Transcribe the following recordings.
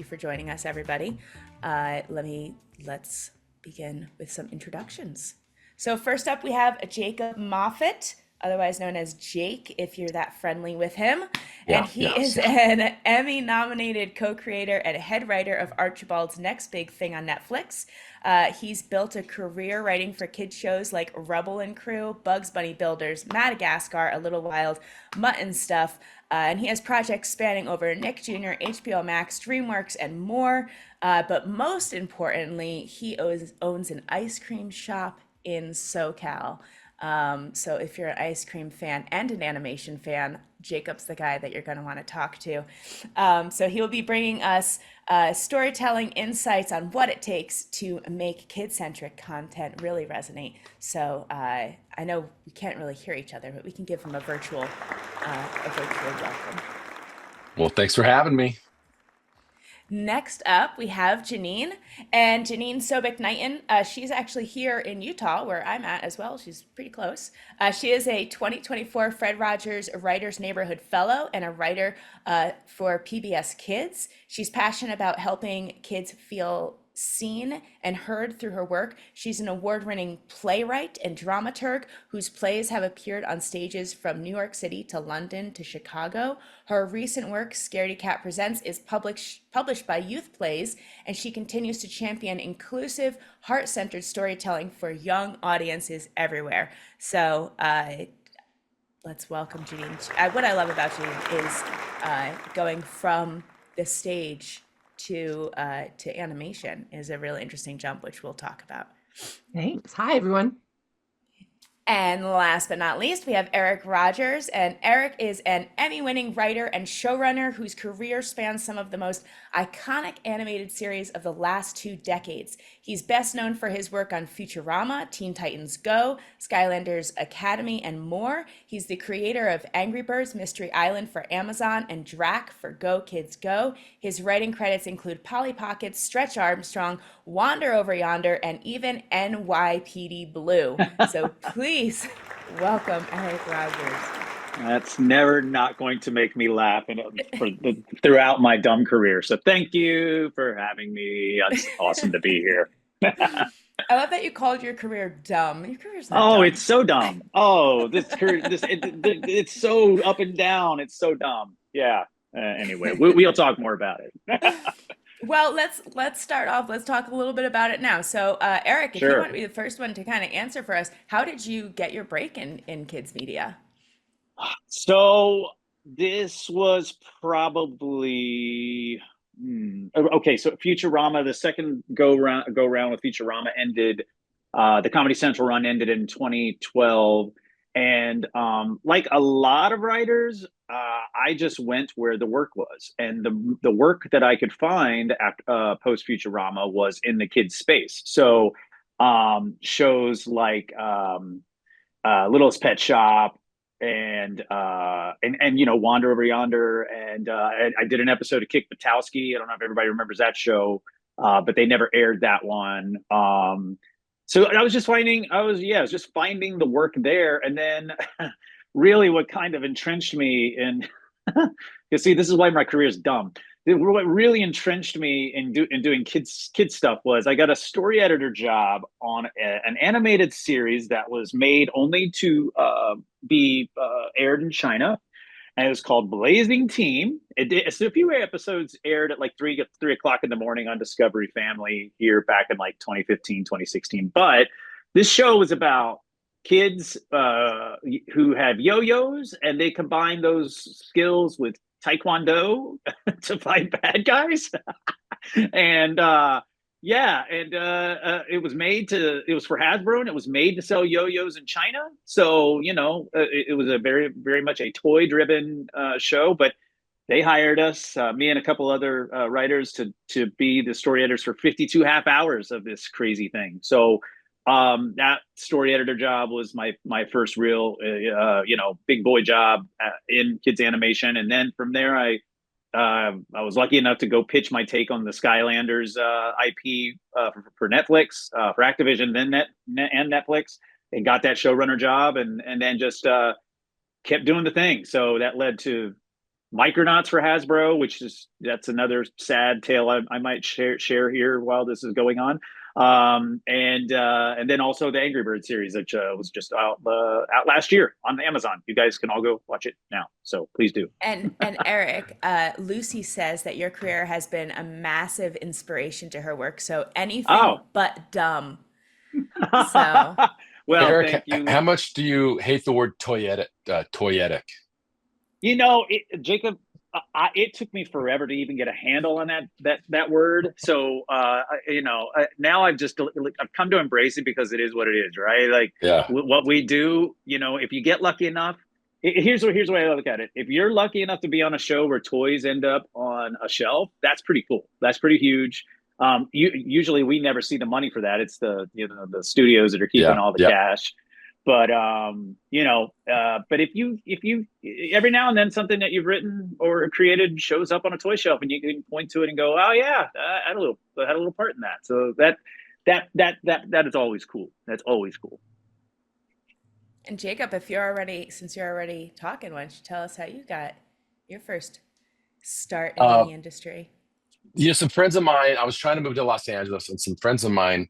you for joining us, everybody. Let's begin with some introductions. So first up, we have Jacob Moffat, otherwise known as Jake, if you're that friendly with him. And Yeah, he yeah. is an Emmy-nominated co-creator and head writer of Archibald's next big thing on Netflix. He's built a career writing for kids shows like Rubble and Crew, Bugs Bunny Builders, Madagascar, A Little Wild, Mutt and Stuff. And he has projects spanning over Nick Jr., HBO Max, DreamWorks, and more. But most importantly, he owns an ice cream shop in SoCal. So if you're an ice cream fan and an animation fan, Jacob's the guy that you're going to want to talk to. So he will be bringing us storytelling insights on what it takes to make kid-centric content really resonate. So I know we can't really hear each other, but we can give him a virtual welcome. Well, thanks for having me. Next up, we have Jeanine and Jeanine Sobeck Knighton. She's actually here in Utah, where I'm at as well. She's pretty close. She is a 2024 Fred Rogers Writers Neighborhood Fellow and a writer for PBS Kids. She's passionate about helping kids feel seen and heard through her work. She's an award-winning playwright and dramaturg whose plays have appeared on stages from New York City to London to Chicago. Her recent work, Scaredy Cat Presents, is published by Youth Plays, and she continues to champion inclusive, heart-centered storytelling for young audiences everywhere. So let's welcome Jeanine. What I love about Jeanine is going from the stage to animation is a really interesting jump, which we'll talk about. Thanks. Hi, everyone. And last but not least, we have Eric Rogers. And Eric is an Emmy-winning writer and showrunner whose career spans some of the most iconic animated series of the last 2 decades. He's best known for his work on Futurama, Teen Titans Go, Skylanders Academy, and more. He's the creator of Angry Birds Mystery Island for Amazon and Drac for Go Kids Go. His writing credits include Polly Pocket, Stretch Armstrong, Wander Over Yonder, and even NYPD Blue. So please welcome Eric Rogers. That's never not going to make me laugh throughout my dumb career. So thank you for having me. It's awesome to be here. I love that you called your career dumb. Your career's not Oh, dumb. it's so dumb. Oh, this career, it's so up and down. It's so dumb. Yeah. Anyway, we'll talk more about it. Well, let's start off. Let's talk a little bit about it now. So, Eric, if you Sure. want to be the first one to kind of answer for us, how did you get your break in kids media? So this was probably okay. So Futurama, the second go round with Futurama ended. The Comedy Central run ended in 2012, and like a lot of writers, I just went where the work was, and the work that I could find after post Futurama was in the kids space. So shows like Littlest Pet Shop and you know, Wander Over Yonder, and I did an episode of Kick Butowski. I don't know if everybody remembers that show, but they never aired that one. So I was just finding, I was just finding the work there, and then really what kind of entrenched me in, you see, this is why my career is dumb. What really entrenched me in doing kids stuff was I got a story editor job on an animated series that was made only to be aired in China, and it was called Blazing Team. So a few episodes aired at like 3 o'clock in the morning on Discovery Family here back in like 2015, 2016. But this show was about kids who have yo-yos, and they combine those skills with Taekwondo to fight bad guys. And it was for Hasbro, and it was made to sell yo-yos in China. So, you know, it was a very, very much a toy driven show, but they hired us, me and a couple other writers, to be the story editors for 52 half hours of this crazy thing. So that story editor job was my first real big boy job in kids animation, and then from there I was lucky enough to go pitch my take on the Skylanders IP for Netflix, for Activision, then and Netflix, and got that showrunner job, and then just kept doing the thing. So that led to Micronauts for Hasbro, that's another sad tale I might share here while this is going on. And then also the Angry Bird series, which was just out last year on Amazon. You guys can all go watch it now, so please do. And Eric, Lucy says that your career has been a massive inspiration to her work. So anything Oh, but dumb. So well, Eric, thank you. how much do you hate the word toyetic? Toyetic. Jacob, it took me forever to even get a handle on that word. So, now I've come to embrace it because it is what it is, right? Like Yeah. what we do, if you get lucky enough, here's the way I look at it. If you're lucky enough to be on a show where toys end up on a shelf, that's pretty cool. That's pretty huge. Usually we never see the money for that. It's the studios that are keeping Yeah. all the Yep. cash. But but if you every now and then something that you've written or created shows up on a toy shelf and you can point to it and go, oh yeah, I had a little part in that. So that is always cool. That's always cool. and Jacob, since you're already talking, why don't you tell us how you got your first start in Uh, the industry? some friends of mine, I was trying to move to Los Angeles, and some friends of mine,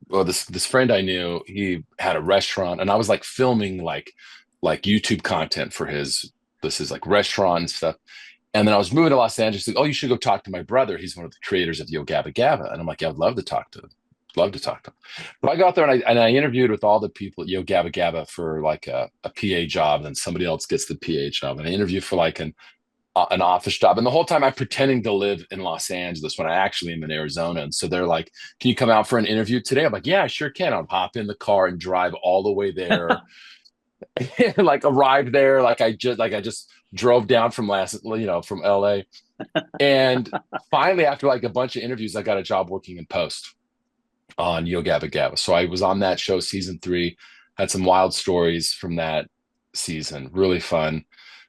well, this friend I knew, he had a restaurant, and I was like filming like YouTube content for this is like restaurant and stuff. And then I was moving to Los Angeles. Like, oh, you should go talk to my brother. He's one of the creators of Yo Gabba Gabba. And I'm like, yeah, I'd love to talk to him. Love to talk to him. But I got there and I interviewed with all the people at Yo Gabba Gabba for like a PA job. And then somebody else gets the PA job. And I interviewed for like an office job. And the whole time I'm pretending to live in Los Angeles when I actually am in Arizona. And so they're like, can you come out for an interview today? I'm like, yeah, I sure can. I'll hop in the car and drive all the way there. Like arrived there. Like I just drove down from from LA. And finally, after like a bunch of interviews, I got a job working in post on Yo Gabba Gabba. So I was on that show season 3, had some wild stories from that season. Really fun.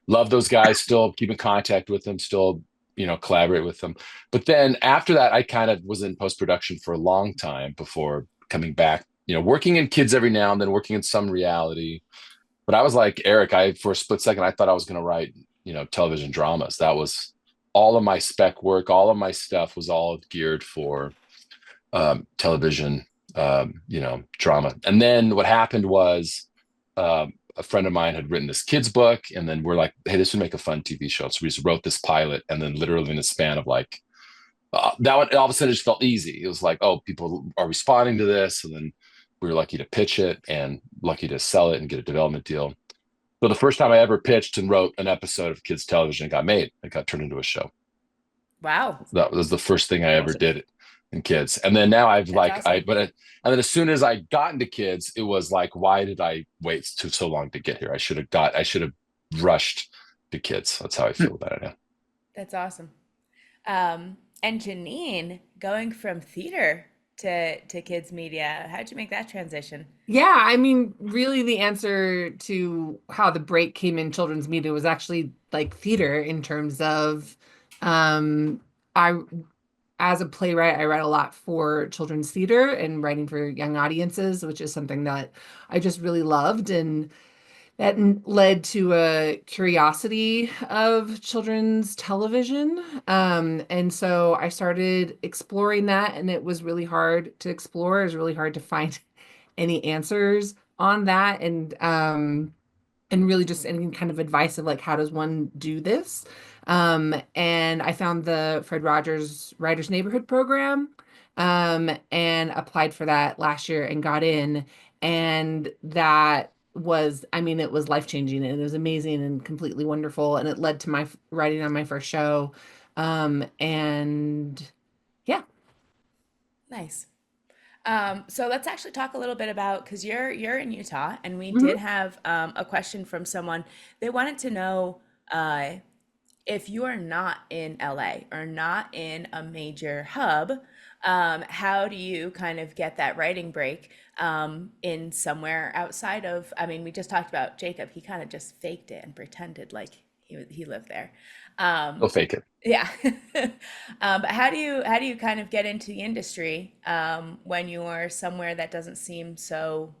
Love those guys, still keep in contact with them, still, collaborate with them. But then after that, I kind of was in post-production for a long time before coming back, working in kids every now and then, working in some reality. But I was like, Eric, for a split second, I thought I was going to write, television dramas. That was all of my spec work, all of my stuff was all geared for television, drama. And then what happened was a friend of mine had written this kid's book, and then we're like, hey, this would make a fun TV show. So we just wrote this pilot, and then literally in a span of like, that one, all of a sudden it just felt easy. It was like, oh, people are responding to this. And then we were lucky to pitch it and lucky to sell it and get a development deal. So the first time I ever pitched and wrote an episode of kids television, it got made. It got turned into a show. Wow, That was the first thing I ever Awesome. did in kids. And then now I've that's awesome. and then as soon as I got into kids, it was like, why did I wait so long to get here? I should have rushed to kids. That's how I feel about it now. That's awesome. And Jeanine, going from theater to kids media, how'd you make that transition? Yeah, I mean, really the answer to how the break came in children's media was actually like theater in terms of I as a playwright, I write a lot for children's theater and writing for young audiences, which is something that I just really loved. And that led to a curiosity of children's television. And so I started exploring that, and it was really hard to explore. It was really hard to find any answers on that. And really just any kind of advice of like, how does one do this? And I found the Fred Rogers Writers Neighborhood program, and applied for that last year and got in. And that was, I mean, it was life-changing and it was amazing and completely wonderful. And it led to my writing on my first show. And yeah. Nice. So let's actually talk a little bit about because you're in Utah, and we Mhm. did have a question from someone. They wanted to know if you are not in LA or not in a major hub, how do you kind of get that writing break in somewhere outside of? I mean, we just talked about Jacob. He kind of just faked it and pretended like he lived there. Go fake it. Yeah. But how do you kind of get into the industry when you're somewhere that doesn't seem so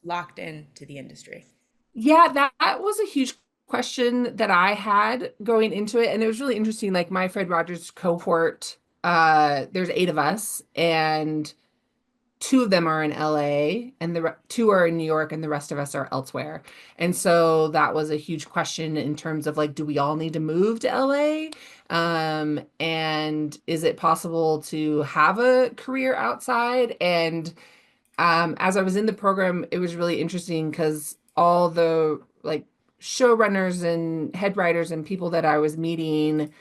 locked into the industry? Yeah, that was a huge question that I had going into it, and it was really interesting. Like my Fred Rogers cohort, there's 8 of us, and 2 of them are in LA, and the 2 are in New York, and the rest of us are elsewhere. And so that was a huge question in terms of like, do we all need to move to LA? And is it possible to have a career outside? And as I was in the program, it was really interesting because all the like showrunners and head writers and people that I was meeting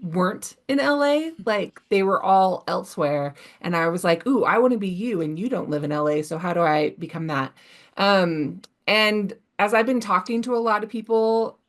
weren't in LA. Like they were all elsewhere. And I was like, ooh, I want to be you, and you don't live in LA. So how do I become that? And as I've been talking to a lot of people,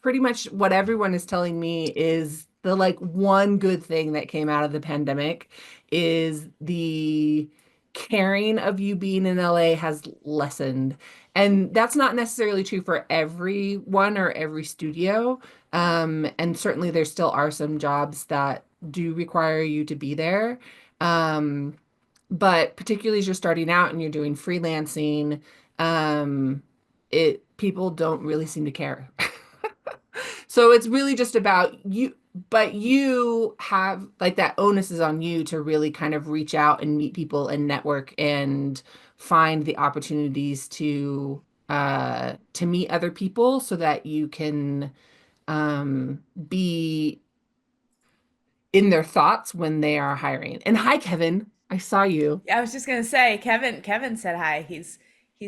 pretty much what everyone is telling me is the like one good thing that came out of the pandemic is the caring of you being in LA has lessened. And that's not necessarily true for everyone or every studio. And certainly there still are some jobs that do require you to be there. Um, but particularly as you're starting out and you're doing freelancing, um, people don't really seem to care. So it's really just about you, but you have like that onus is on you to really kind of reach out and meet people and network and find the opportunities to meet other people so that you can be in their thoughts when they are hiring. And hi, Kevin, I saw you. I was just gonna say, Kevin said hi. He's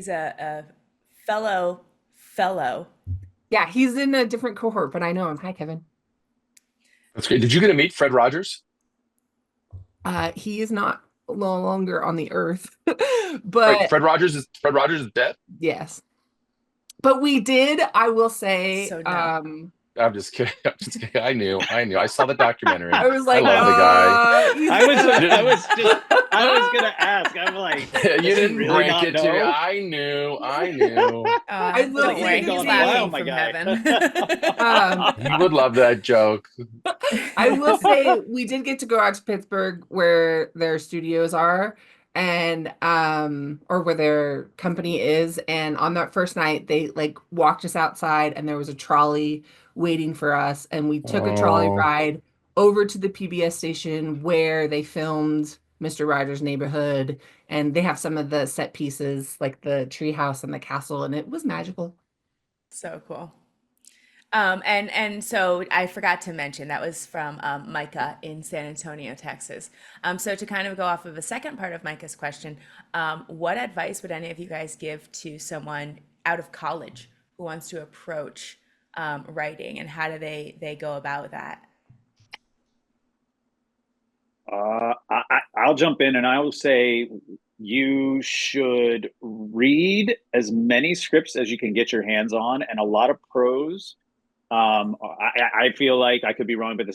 a fellow. Yeah, he's in a different cohort, but I know him. Hi, Kevin. That's great. Did you get to meet Fred Rogers? He is not no longer on the earth, Right, but Fred Rogers is dead. yes. But we did, I will say, So no. I'm just kidding. I'm just kidding. I knew. I saw the documentary. I was like, I love the guy. he's I was gonna ask. I'm like, You does he didn't really break not it to me. know? I knew. I will Don't say worry, he's he's gone laughing wild, my from guy. heaven. You would love that joke. I will say we did get to go out to Pittsburgh where their studios are and or where their company is, and on that first night they like walked us outside and there was a trolley waiting for us, and we took a trolley Oh, ride over to the PBS station where they filmed Mr. Rogers' Neighborhood, and they have some of the set pieces like the treehouse and the castle, and it was magical. So cool. And so I forgot to mention that was from Micah in San Antonio, Texas. So to kind of go off of a second part of Micah's question, what advice would any of you guys give to someone out of college who wants to approach writing, and how do they go about that? I'll jump in and I will say you should read as many scripts as you can get your hands on, and a lot of prose. I feel like I could be wrong, but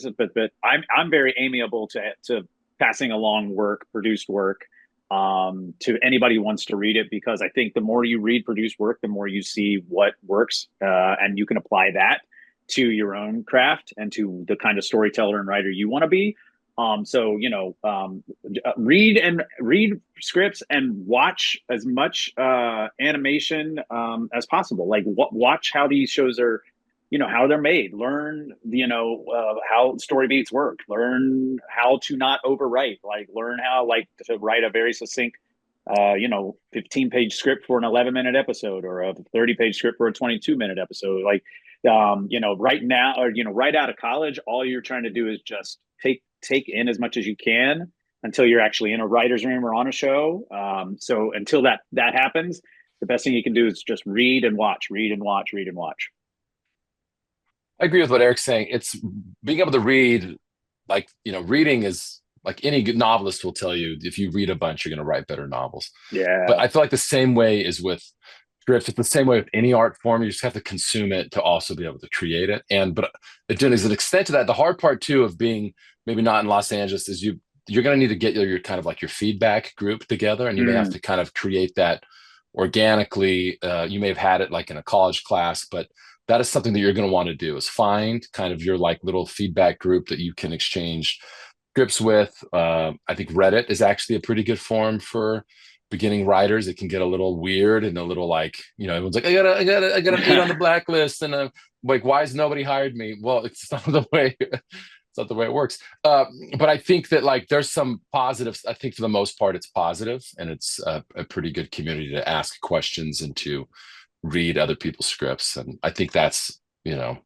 I'm very amiable to passing along work, produced work, to anybody who wants to read it, because I think the more you read produced work, the more you see what works, and you can apply that to your own craft and to the kind of storyteller and writer you want to be. So read scripts and watch as much animation as possible. Like watch how these shows are, how they're made. Learn how story beats work. Learn how to not overwrite. Like learn how to write a very succinct 15-page script for an 11-minute episode, or a 30-page script for a 22-minute episode. Like right now, or right out of college, all you're trying to do is just take in as much as you can until you're actually in a writer's room or on a show. So until that happens, the best thing you can do is just read and watch, read and watch, read and watch. I agree with what Eric's saying. It's being able to read, reading is like any good novelist will tell you, if you read a bunch, you're going to write better novels. Yeah. But I feel like the same way is with scripts. It's the same way with any art form. You just have to consume it to also be able to create it. But there's an extent to that. The hard part too of being maybe not in Los Angeles is you're going to need to get your kind of like your feedback group together, and you may have to kind of create that organically. You may have had it like in a college class, but that is something that you're going to want to do, is find kind of your like little feedback group that you can exchange scripts with. I think Reddit is actually a pretty good forum for beginning writers, it can get a little weird and a little like, everyone's like, I got an 8 on the blacklist, and like, why has nobody hired me? Well, it's not the way it's not the way it works. But I think that like there's some positives. I think for the most part it's positive, and it's a pretty good community to ask questions and to read other people's scripts. And I think that's, yeah,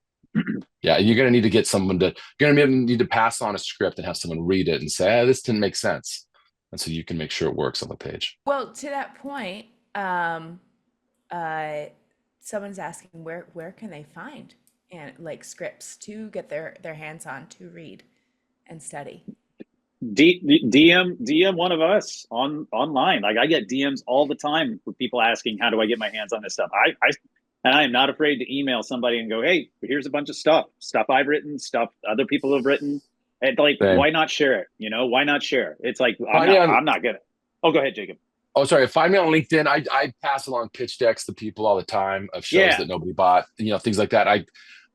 you're going to need to get someone to, you're going to need to pass on a script and have someone read it and say, this didn't make sense. And so you can make sure it works on the page. Well, to that point, uh, someone's asking where can they find and like scripts to get their hands on to read and study. DM one of us online. Like I get DMs all the time with people asking, how do I get my hands on this stuff? I am not afraid to email somebody and go, hey, here's a bunch of stuff I've written, stuff other people have written. And like, Same. why not share it? Why not share? It's like, I'm not gonna. Oh, go ahead, Jacob. Oh, sorry. Find me on LinkedIn. I pass along pitch decks to people all the time of shows that nobody bought, things like that.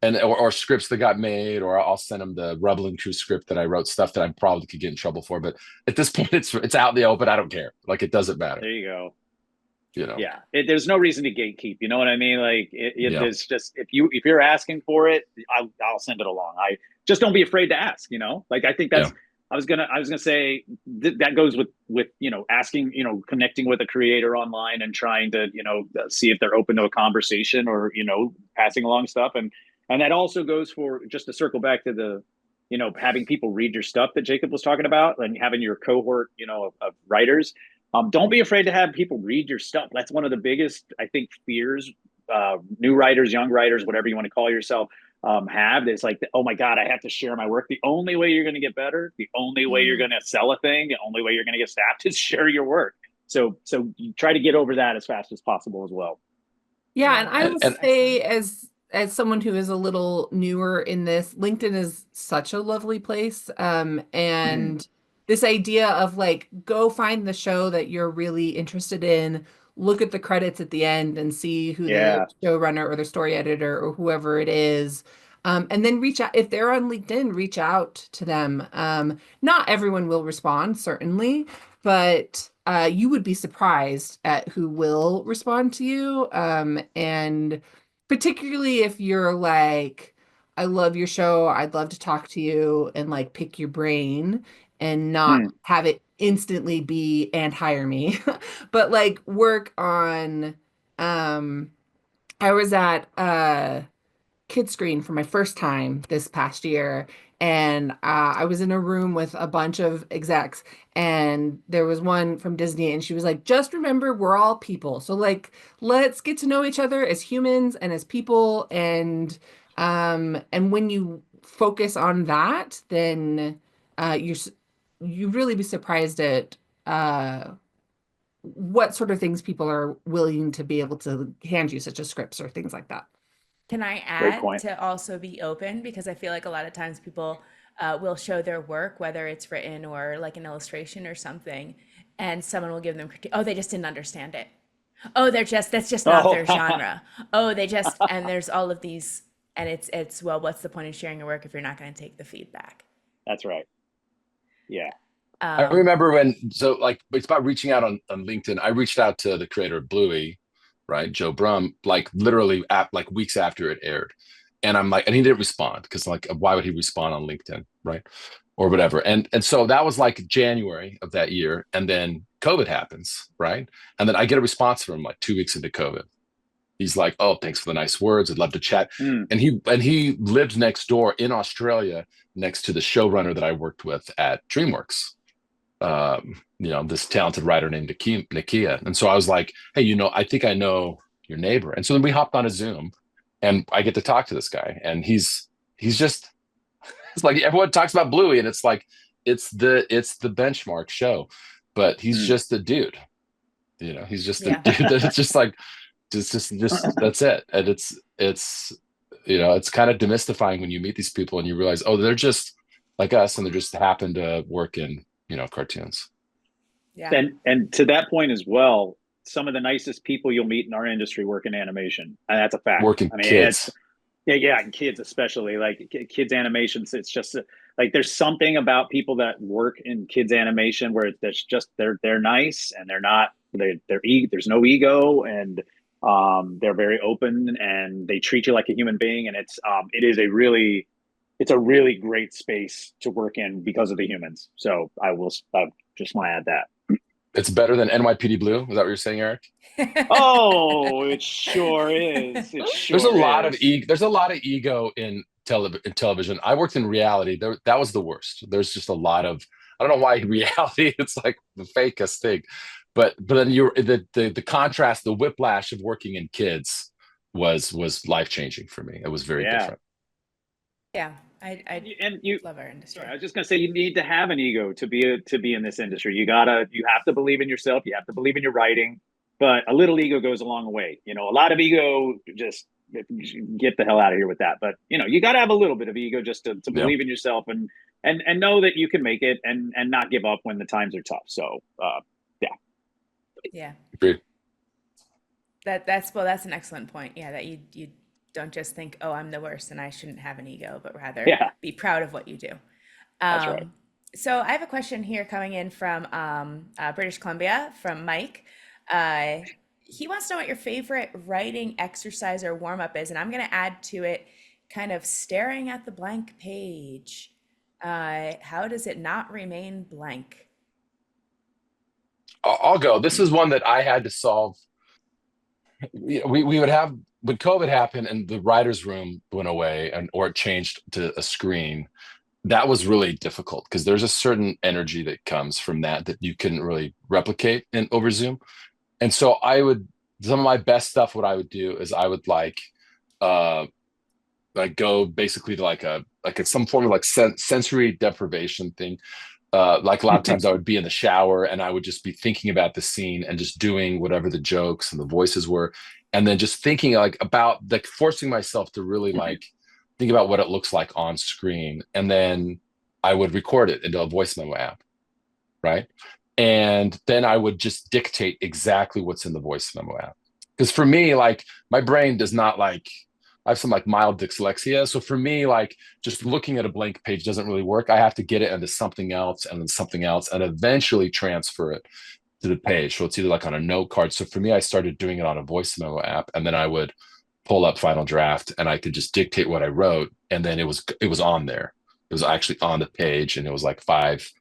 Or scripts that got made, or I'll send them the Rubble and Crew script that I wrote, stuff that I probably could get in trouble for. But at this point, it's out in the open. I don't care. Like, it doesn't matter. There you go. Yeah. There's no reason to gatekeep. You know what I mean? Like, there's just if you're asking for it, I'll send it along. I just don't be afraid to ask. Like I think that's. Yeah. I was gonna say that goes with asking, connecting with a creator online and trying to see if they're open to a conversation or passing along stuff, and that also goes for, just to circle back to the having people read your stuff that Jacob was talking about, and having your cohort of writers. Don't be afraid to have people read your stuff. That's one of the biggest, I think, fears new writers, young writers, whatever you want to call yourself, have. It's like, oh my God, I have to share my work. The only way you're going to get better, the only way you're going to sell a thing, the only way you're going to get staffed is share your work. So you try to get over that as fast as possible as well. Yeah, and I will say, as someone who is a little newer in this, LinkedIn is such a lovely place. And this idea of like, go find the show that you're really interested in, look at the credits at the end and see who the showrunner or the story editor or whoever it is. And then reach out. If they're on LinkedIn, reach out to them. Not everyone will respond, certainly, but you would be surprised at who will respond to you. And particularly if you're like, I love your show, I'd love to talk to you and like pick your brain and not have it instantly be and hire me, but like work on, I was at Kid Screen for my first time this past year, and I was in a room with a bunch of execs, and there was one from Disney, and she was like, just remember, we're all people. So like, let's get to know each other as humans and as people. And when you focus on that, then you really be surprised at what sort of things people are willing to be able to hand you, such as scripts or things like that. Can I add to also be open? Because I feel like a lot of times people will show their work, whether it's written or like an illustration or something, and someone will give them critique. Oh, they just didn't understand it. Oh, that's just not their genre. Oh, and there's all of these, and it's well, what's the point of sharing your work if you're not going to take the feedback? That's right. Yeah. I remember it's about reaching out on LinkedIn. I reached out to the creator of Bluey, right, Joe Brum, like literally weeks after it aired, and I'm like, and he didn't respond because like, why would he respond on LinkedIn, right, or whatever, and so that was like January of that year, and then COVID happens, right, and then I get a response from him like 2 weeks into COVID. He's like, oh, thanks for the nice words, I'd love to chat. And he lived next door in Australia, next to the showrunner that I worked with at DreamWorks. This talented writer named Nakia. And so I was like, hey, I think I know your neighbor. And so then we hopped on a Zoom, and I get to talk to this guy. And he's just, it's like everyone talks about Bluey, and it's like, it's the benchmark show, but he's just a dude. He's just a dude that it's just like, just that's it. And it's it's kind of demystifying when you meet these people and you realize, oh, they're just like us, and they just happen to work in cartoons. Yeah. And to that point as well, some of the nicest people you'll meet in our industry work in animation, and that's a fact. Kids. And kids especially, like kids animations. It's just like there's something about people that work in kids animation where there's just they're nice and there's no ego, and they're very open and they treat you like a human being, and it's a really great space to work in because of the humans. So I just want to add that. It's better than NYPD Blue. Is that what you're saying, Eric? Oh, it sure is. It sure There's a lot of is. there's a lot of ego in television. I worked in reality. That was the worst. There's just a lot of, I don't know why reality it's like the fakest thing, but then the contrast, the whiplash of working in kids was life changing for me. It was very Yeah. different. Yeah, I love our industry. Sorry, I was just gonna say you need to have an ego to be in this industry. You have to believe in yourself. You have to believe in your writing, but a little ego goes a long way. You know, a lot of ego, just get the hell out of here with that. But you know, you got to have a little bit of ego just to believe in yourself and know that you can make it and not give up when the times are tough. So Yeah. Agreed. That's an excellent point. Yeah, that you don't just think, oh, I'm the worst and I shouldn't have an ego, but rather be proud of what you do. That's right. So I have a question here coming in from British Columbia from Mike. He wants to know what your favorite writing exercise or warm up is, and I'm going to add to it kind of staring at the blank page. How does it not remain blank? I'll go. This is one that I had to solve. We would have, when COVID happened and the writer's room went away or it changed to a screen, that was really difficult because there's a certain energy that comes from that you couldn't really replicate in over Zoom. And so some of my best stuff, what I would do is I would go basically to like some form of like sensory deprivation thing. Like a lot of times I would be in the shower and I would just be thinking about the scene and just doing whatever the jokes and the voices were. And then just thinking like about like forcing myself to really like think about what it looks like on screen. And then I would record it into a voice memo app. Right. And then I would just dictate exactly what's in the voice memo app. Because for me, like my brain does not like, I have some like mild dyslexia. So for me, like just looking at a blank page doesn't really work. I have to get it into something else and then something else and eventually transfer it to the page. So it's either like on a note card. So for me, I started doing it on a voice memo app, and then I would pull up Final Draft and I could just dictate what I wrote. And then it was on there. It was actually on the page, and it was like 5-6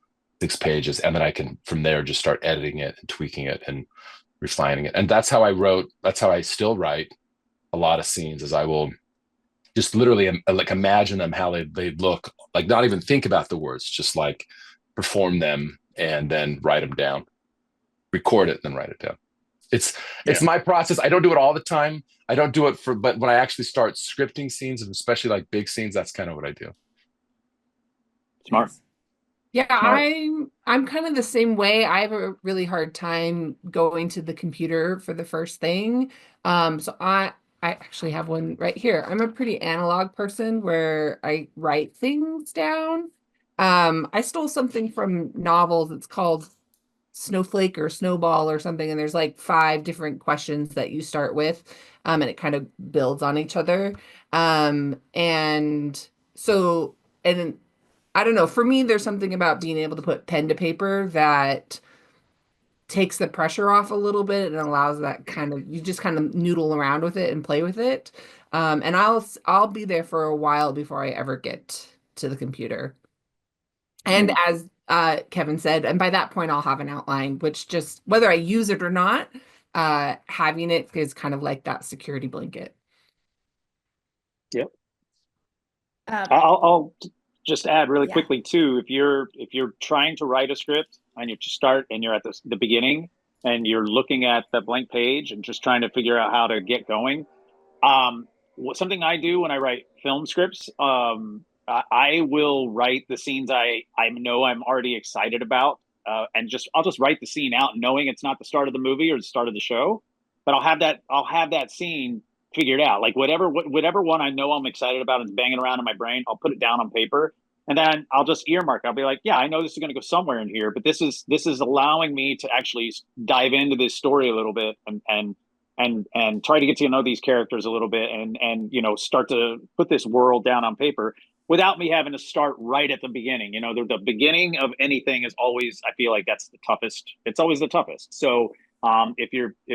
pages. And then I can from there just start editing it and tweaking it and refining it. And that's how I still write a lot of scenes, is I will just literally like imagine them how they look, like not even think about the words, just like perform them and then write them down, record it, and then write it down. It's my process. I don't do it all the time. I don't do it but when I actually start scripting scenes, and especially like big scenes, that's kind of what I do. Smart. Yeah, I'm kind of the same way. I have a really hard time going to the computer for the first thing. So I actually have one right here. I'm a pretty analog person where I write things down. I stole something from novels. It's called Snowflake or Snowball or something, and there's like 5 different questions that you start with, and it kind of builds on each other. And so, and I don't know, for me, there's something about being able to put pen to paper that takes the pressure off a little bit and allows that kind of, you just kind of noodle around with it and play with it. And I'll be there for a while before I ever get to the computer. And as Kevin said, and by that point I'll have an outline, which just, whether I use it or not, having it is kind of like that security blanket. Yep. I'll just add really Yeah. quickly too. If you're trying to write a script and you start and you're at the beginning and you're looking at the blank page and just trying to figure out how to get going, something I do when I write film scripts, I will write the scenes I know I'm already excited about, and I'll just write the scene out, knowing it's not the start of the movie or the start of the show, but I'll have that scene figured out. Like whatever one I know I'm excited about and is banging around in my brain, I'll put it down on paper, and then I'll just earmark. I'll be like, yeah, I know this is going to go somewhere in here, but this is allowing me to actually dive into this story a little bit and try to get to know these characters a little bit and start to put this world down on paper. without me having to start right at the beginning. You know, the beginning of anything is always, I feel like that's the toughest. It's always the toughest. So if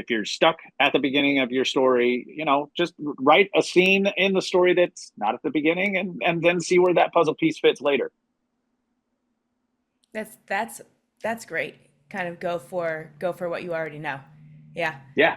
you're stuck at the beginning of your story, you know, just write a scene in the story that's not at the beginning, and then see where that puzzle piece fits later. That's great. Kind of go for what you already know. Yeah. Yeah.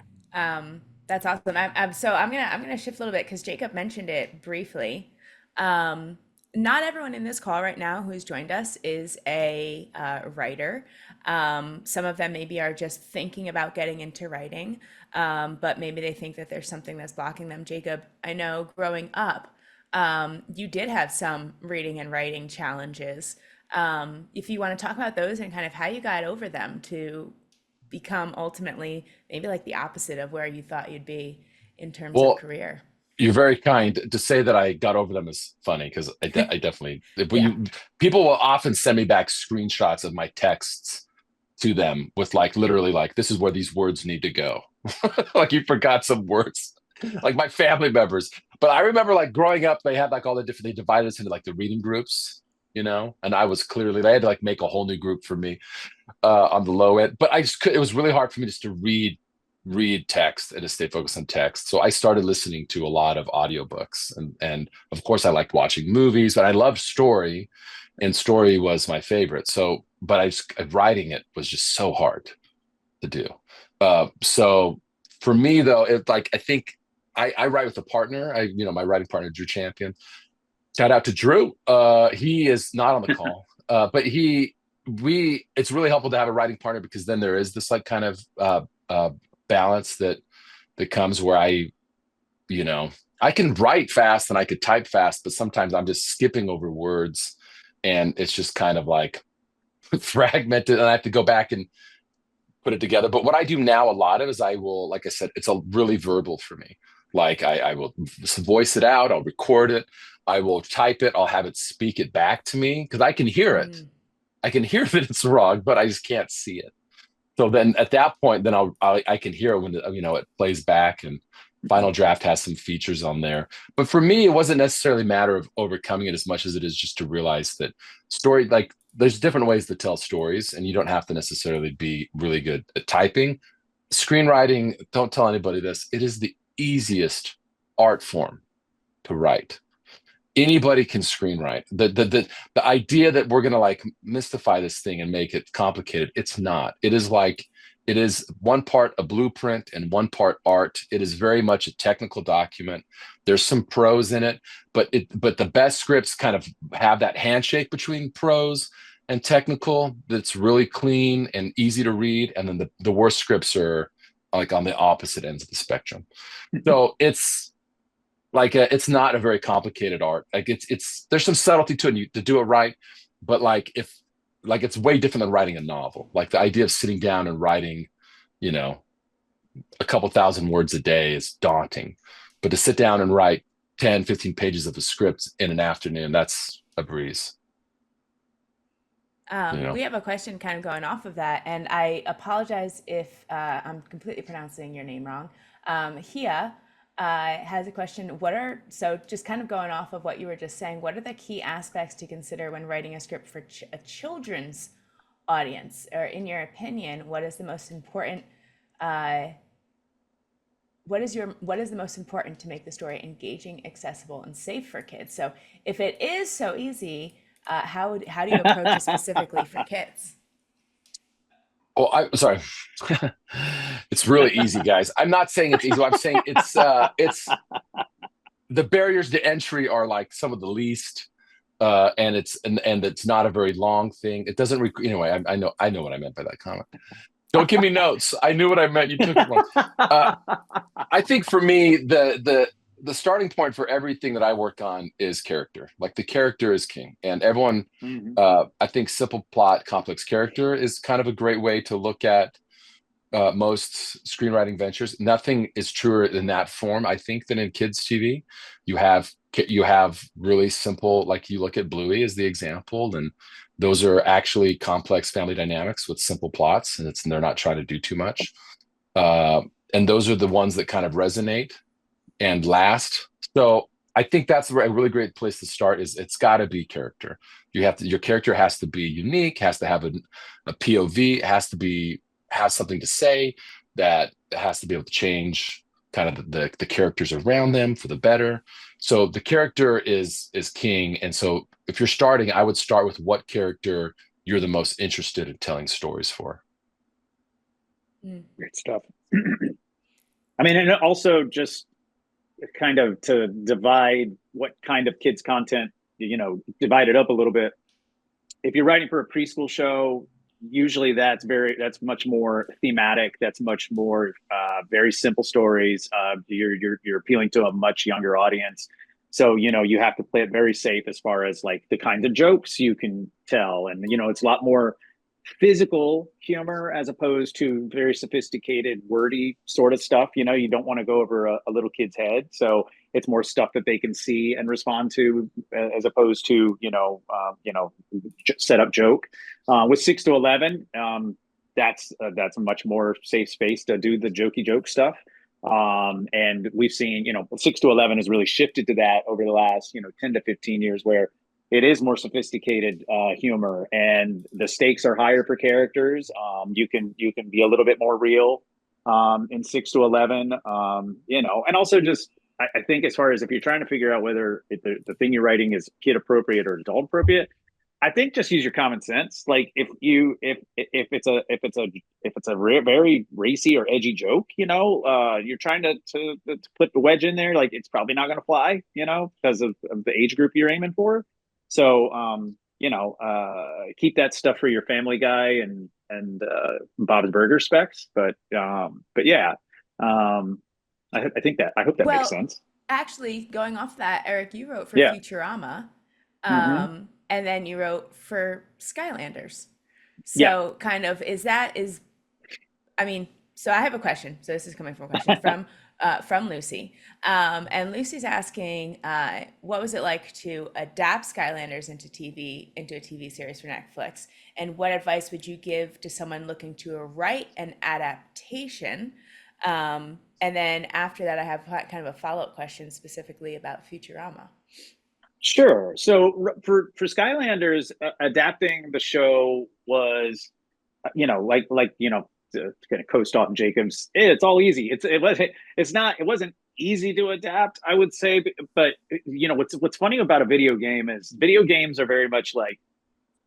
That's awesome. I'm gonna shift a little bit because Jacob mentioned it briefly. Um, Not everyone in this call right now who's joined us is a writer. Some of them maybe are just thinking about getting into writing, but maybe they think that there's something that's blocking them. Jacob, I know growing up, you did have some reading and writing challenges. If you want to talk about those and kind of how you got over them to become ultimately maybe like the opposite of where you thought you'd be in terms of Well, career. you're very kind. To say that I got over them is funny because I definitely. Yeah. People will often send me back screenshots of my texts to them with like literally like this is where these words need to go. Like you forgot some words, like my family members. But I remember like growing up, they had like all the different. They divided us into like the reading groups, you know, and I was clearly they had to like make a whole new group for me on the low end. But I just it was really hard for me just to read text and to stay focused on text. So I started listening to a lot of audiobooks, and of course I liked watching movies, but I loved story, and story was my favorite. So, but I just writing it was just so hard to do. So for me though, it like I think I write with a partner. My writing partner Drew Champion. Shout out to Drew. He is not on the call, but it's really helpful to have a writing partner because then there is this like kind of balance that comes where I can write fast and I could type fast, but sometimes I'm just skipping over words and it's just kind of like fragmented and I have to go back and put it together. But what I do now a lot of is I will, like I said, it's a really verbal for me. Like I will voice it out, I'll record it, I will type it, I'll have it speak it back to me because I can hear it. I can hear that it's wrong, but I just can't see it. So then at that point, then I can hear it when it plays back and Final Draft has some features on there. But for me, it wasn't necessarily a matter of overcoming it as much as it is just to realize that story, like there's different ways to tell stories and you don't have to necessarily be really good at typing. Screenwriting, don't tell anybody this, it is the easiest art form to write. Anybody can screenwrite. The idea that we're gonna like mystify this thing and make it complicated, it's not. It is one part a blueprint and one part art. It is very much a technical document. There's some prose in it, but the best scripts kind of have that handshake between prose and technical that's really clean and easy to read. And then the worst scripts are like on the opposite ends of the spectrum. So it's like it's not a very complicated art. Like it's there's some subtlety to it to do it right, but like it's way different than writing a novel. Like the idea of sitting down and writing, a couple thousand words a day is daunting, but to sit down and write 10, 15 pages of a script in an afternoon, that's a breeze. We have a question kind of going off of that, and I apologize if I'm completely pronouncing your name wrong. Hia has a question. So just kind of going off of what you were just saying, what are the key aspects to consider when writing a script for a children's audience? Or in your opinion, what is the most important what is the most important to make the story engaging, accessible, and safe for kids? So if it is so easy, how do you approach it specifically for kids? Oh, I'm sorry. It's really easy, guys. I'm not saying it's easy. I'm saying it's the barriers to entry are like some of the least, and it's not a very long thing. It doesn't anyway. I know what I meant by that comment. Don't give me notes. I knew what I meant. You took it wrong. I think for me, the starting point for everything that I work on is character. Like the character is king, and everyone. I think simple plot, complex character is kind of a great way to look at most screenwriting ventures. Nothing is truer in that form, I think, than in kids' TV. You have really simple, like you look at Bluey as the example, and those are actually complex family dynamics with simple plots, and they're not trying to do too much. And those are the ones that kind of resonate and last. So I think that's a really great place to start. Is it's got to be character. Your character has to be unique, has to have a POV, has something to say, that has to be able to change kind of the characters around them for the better. So the character is king. And so if you're starting, I would start with what character you're the most interested in telling stories for. Great stuff. I mean, and also just kind of to divide what kind of kids content, divide it up a little bit. If you're writing for a preschool show, usually that's much more thematic. That's much more very simple stories. You're appealing to a much younger audience. So, you have to play it very safe as far as like the kinds of jokes you can tell. And, it's a lot more physical humor as opposed to very sophisticated wordy sort of stuff. You don't want to go over a little kid's head, so it's more stuff that they can see and respond to as opposed to set up joke. With 6 to 11, that's a much more safe space to do the jokey joke stuff. And we've seen 6 to 11 has really shifted to that over the last 10 to 15 years, where it is more sophisticated humor, and the stakes are higher for characters. You can be a little bit more real in 6 to 11. And also just I think as far as if you're trying to figure out whether the thing you're writing is kid appropriate or adult appropriate, I think just use your common sense. Like if it's a very racy or edgy joke, you're trying to put the wedge in there, like it's probably not going to fly, because of the age group you're aiming for. So, keep that stuff for your Family Guy and Bob's Burger specs. But yeah, I hope that makes sense. Actually, going off that, Eric, you wrote for Yeah. Futurama, Mm-hmm. and then you wrote for Skylanders. Yeah. So kind of I mean, so I have a question. So this is coming from a question from Lucy. And Lucy's asking, what was it like to adapt Skylanders into a TV series for Netflix? And what advice would you give to someone looking to write an adaptation? And then after that, I have kind of a follow-up question specifically about Futurama. Sure. So for Skylanders, adapting the show was, to kind of co-star Jacobs. It's all easy. It wasn't easy to adapt, I would say. But what's funny about a video game is video games are very much like,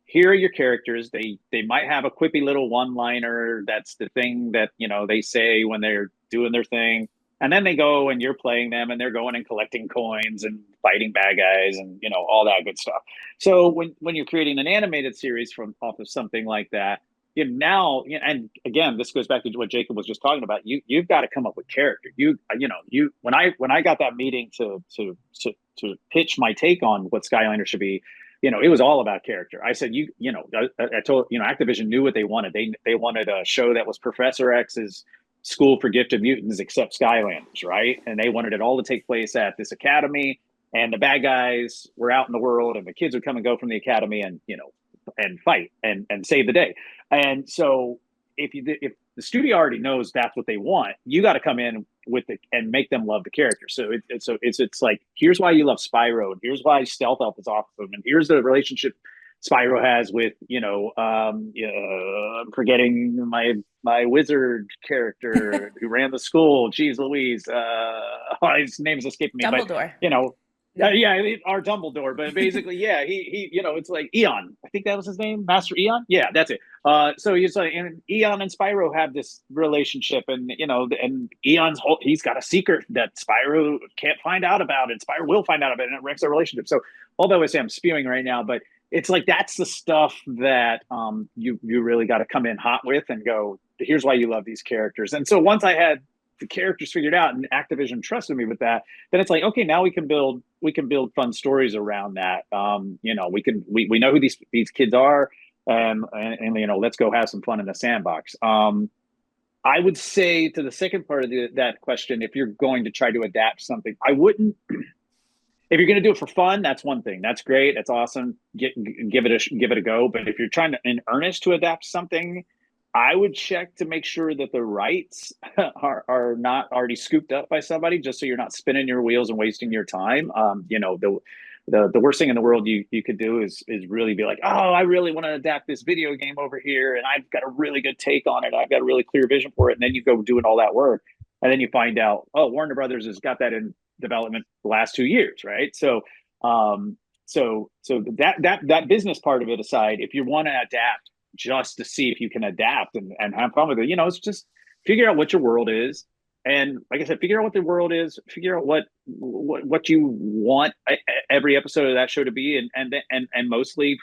here are your characters. They might have a quippy little one-liner. That's the thing that they say when they're doing their thing. And then they go and you're playing them and they're going and collecting coins and fighting bad guys and all that good stuff. So when you're creating an animated series off of something like that, and again, this goes back to what Jacob was just talking about. You've got to come up with character. When I got that meeting to pitch my take on what Skylander should be, it was all about character. I said, I told Activision knew what they wanted. They wanted a show that was Professor X's school for gifted mutants, except Skylanders, right? And they wanted it all to take place at this academy, and the bad guys were out in the world, and the kids would come and go from the academy, and and fight and save the day. And so if the studio already knows that's what they want, you got to come in with it and make them love the character. So it's like, here's why you love Spyro, and here's why Stealth Elf is awesome, and here's the relationship Spyro has with I'm forgetting my wizard character who ran the school. Geez Louise, his name's escaping me. Dumbledore. But our Dumbledore. But basically, yeah, he it's like Eon. I think that was his name, Master Eon. Yeah, that's it. So he's like, and Eon and Spyro have this relationship, and and he's got a secret that Spyro can't find out about, and Spyro will find out about it, and it wrecks their relationship. So although I say I'm spewing right now, but it's like that's the stuff that you really got to come in hot with and go, here's why you love these characters. And so once I had the characters figured out and Activision trusted me with that, then it's like, okay, now we can build fun stories around that. We know who these kids are, and let's go have some fun in the sandbox. I would say to the second part of that question, if you're going to try to adapt something, I wouldn't. If you're going to do it for fun, that's one thing. That's great. That's awesome. Give it a go. But if you're trying to in earnest to adapt something, I would check to make sure that the rights are not already scooped up by somebody, just so you're not spinning your wheels and wasting your time. You know, the worst thing in the world you could do is really be like, oh, I really want to adapt this video game over here, and I've got a really good take on it. I've got a really clear vision for it, and then you go doing all that work, and then you find out, oh, Warner Brothers has got that in development the last 2 years, right? So that business part of it aside, if you want to adapt just to see if you can adapt and have fun with it, you know, it's just figure out what your world is. And like I said, figure out what the world is, figure out what you want every episode of that show to be, and mostly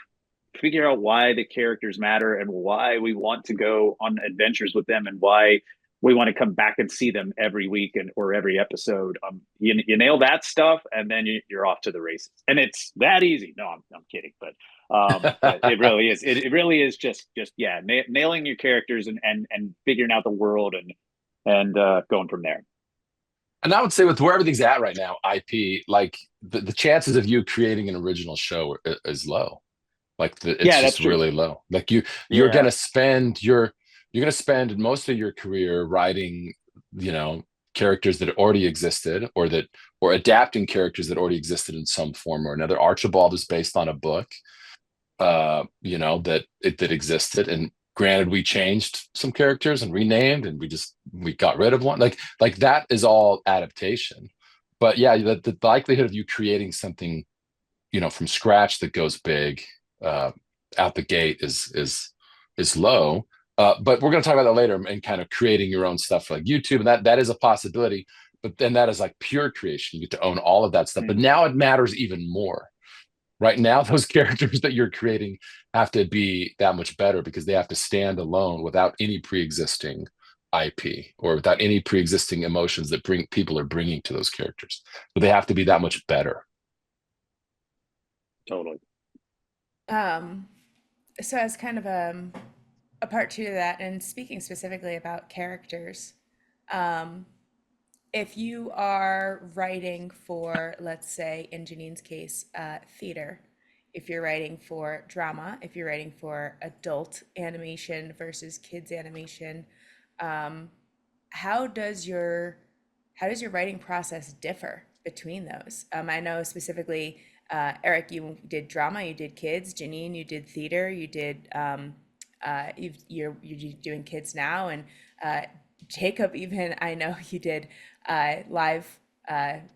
figure out why the characters matter and why we want to go on adventures with them and why we want to come back and see them every week or every episode. You nail that stuff, and then you're off to the races. And it's that easy. No, I'm kidding, but it really is. It really is just yeah, nailing your characters and figuring out the world and going from there. And I would say with where everything's at right now, IP, like the chances of you creating an original show is low. Like it's Yeah, that's just true. really low. Like you're Yeah. gonna spend most of your career writing, you know, characters that already existed, or adapting characters that already existed in some form or another. Archibald is based on a book, you know, that existed. And granted, we changed some characters and renamed, and we got rid of one. Like that is all adaptation. But yeah, the likelihood of you creating something, you know, from scratch that goes big out the gate is low. But we're going to talk about that later, and kind of creating your own stuff for like YouTube, and that is a possibility. But then that is like pure creation. You get to own all of that stuff. But now it matters even more. Right now, those characters that you're creating have to be that much better, because they have to stand alone without any pre-existing IP or without any pre-existing emotions that people are bringing to those characters. So they have to be that much better. Totally. So as kind of a part two to that, and speaking specifically about characters, um, if you are writing for, let's say, in Janine's case, theater, if you're writing for drama, if you're writing for adult animation versus kids animation, um, how does your writing process differ between those? I know specifically, Eric, you did drama, you did kids. Janine, you did theater, you did you're doing kids now, and uh, Jacob, even I know you did live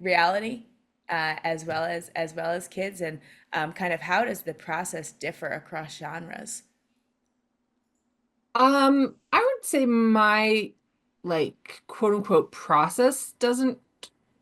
reality as well as kids, and kind of how does the process differ across genres? I would say my like quote unquote process doesn't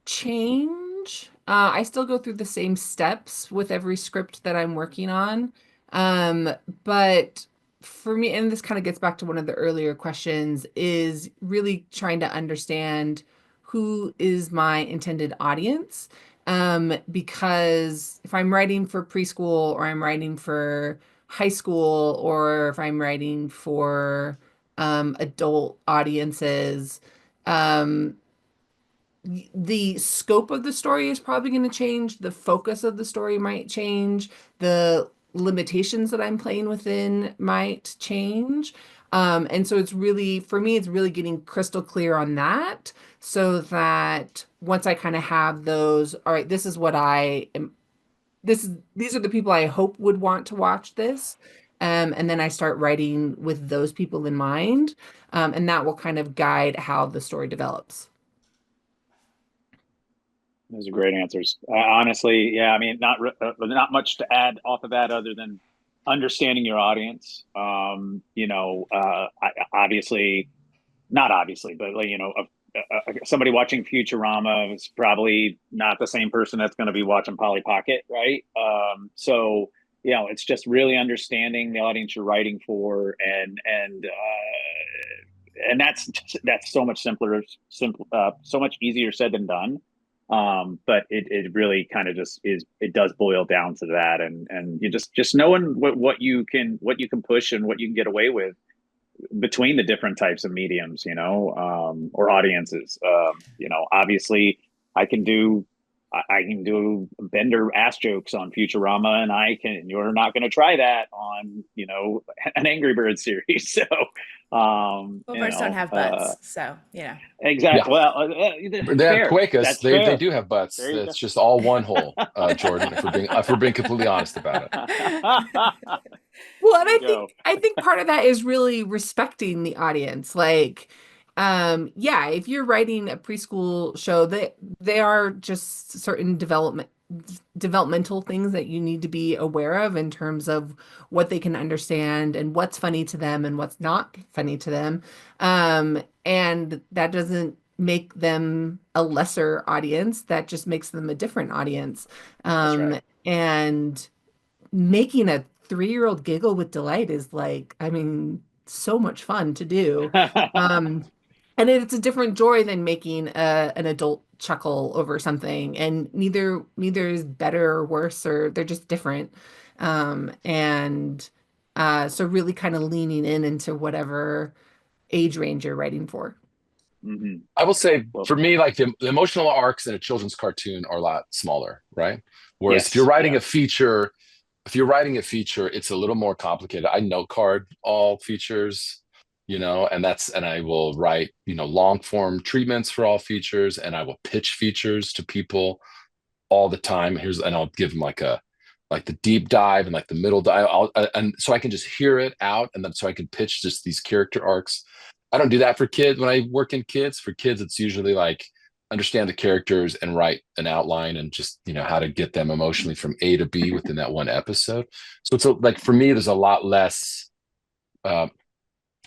change. I still go through the same steps with every script that I'm working on. Um, but for me, and this kind of gets back to one of the earlier questions, is really trying to understand who is my intended audience. Because if I'm writing for preschool, or I'm writing for high school, or if I'm writing for adult audiences, um, the scope of the story is probably going to change. The focus of the story might change. The limitations that I'm playing within might change. And so it's really, for me, it's really getting crystal clear on that, so that once I kind of have those, all right, this is what I am, these are the people I hope would want to watch this. And then I start writing with those people in mind. And that will kind of guide how the story develops. Those are great answers. Honestly, yeah. I mean, not much to add off of that other than understanding your audience. You know, obviously, not obviously, but like, you know, somebody watching Futurama is probably not the same person that's going to be watching Polly Pocket, right? So you know, it's just really understanding the audience you're writing for, and that's so much so much easier said than done. But it really kind of just is, it does boil down to that, and you just knowing what you can push and what you can get away with between the different types of mediums, you know, or audiences. You know, obviously I can do I can do Bender ass jokes on Futurama, and you're not going to try that on, an Angry Birds series. So, Well, birds don't have butts, so Yeah. exactly. Well, They have fair. Quakes. That's They fair. do have butts. There you It's just all one hole, Jordan. If we're being completely honest about it. go. Well, There and you go. I think part of that is really respecting the audience. Like, yeah, if you're writing a preschool show, they are just certain developmental things that you need to be aware of in terms of what they can understand and what's funny to them and what's not funny to them. And that doesn't make them a lesser audience. That just makes them a different audience. That's right. And making a 3-year-old giggle with delight is like, I mean, so much fun to do. Um, and it's a different joy than making an adult chuckle over something. And neither is better or worse, or they're just different. And so really kind of leaning into whatever age range you're writing for. Hmm. I will say Well, for me, like the emotional arcs in a children's cartoon are a lot smaller, right? Whereas yes. Yeah. if you're writing a feature, it's a little more complicated. I note card all features, and I will write, long form treatments for all features, and I will pitch features to people all the time. And I'll give them like the deep dive and like the middle dive. And so I can just hear it out, and then so I can pitch just these character arcs. I don't do that for kids. When I work in kids, for kids, it's usually like understand the characters and write an outline and just how to get them emotionally from A to B within that one episode. So like for me, there's a lot less, uh,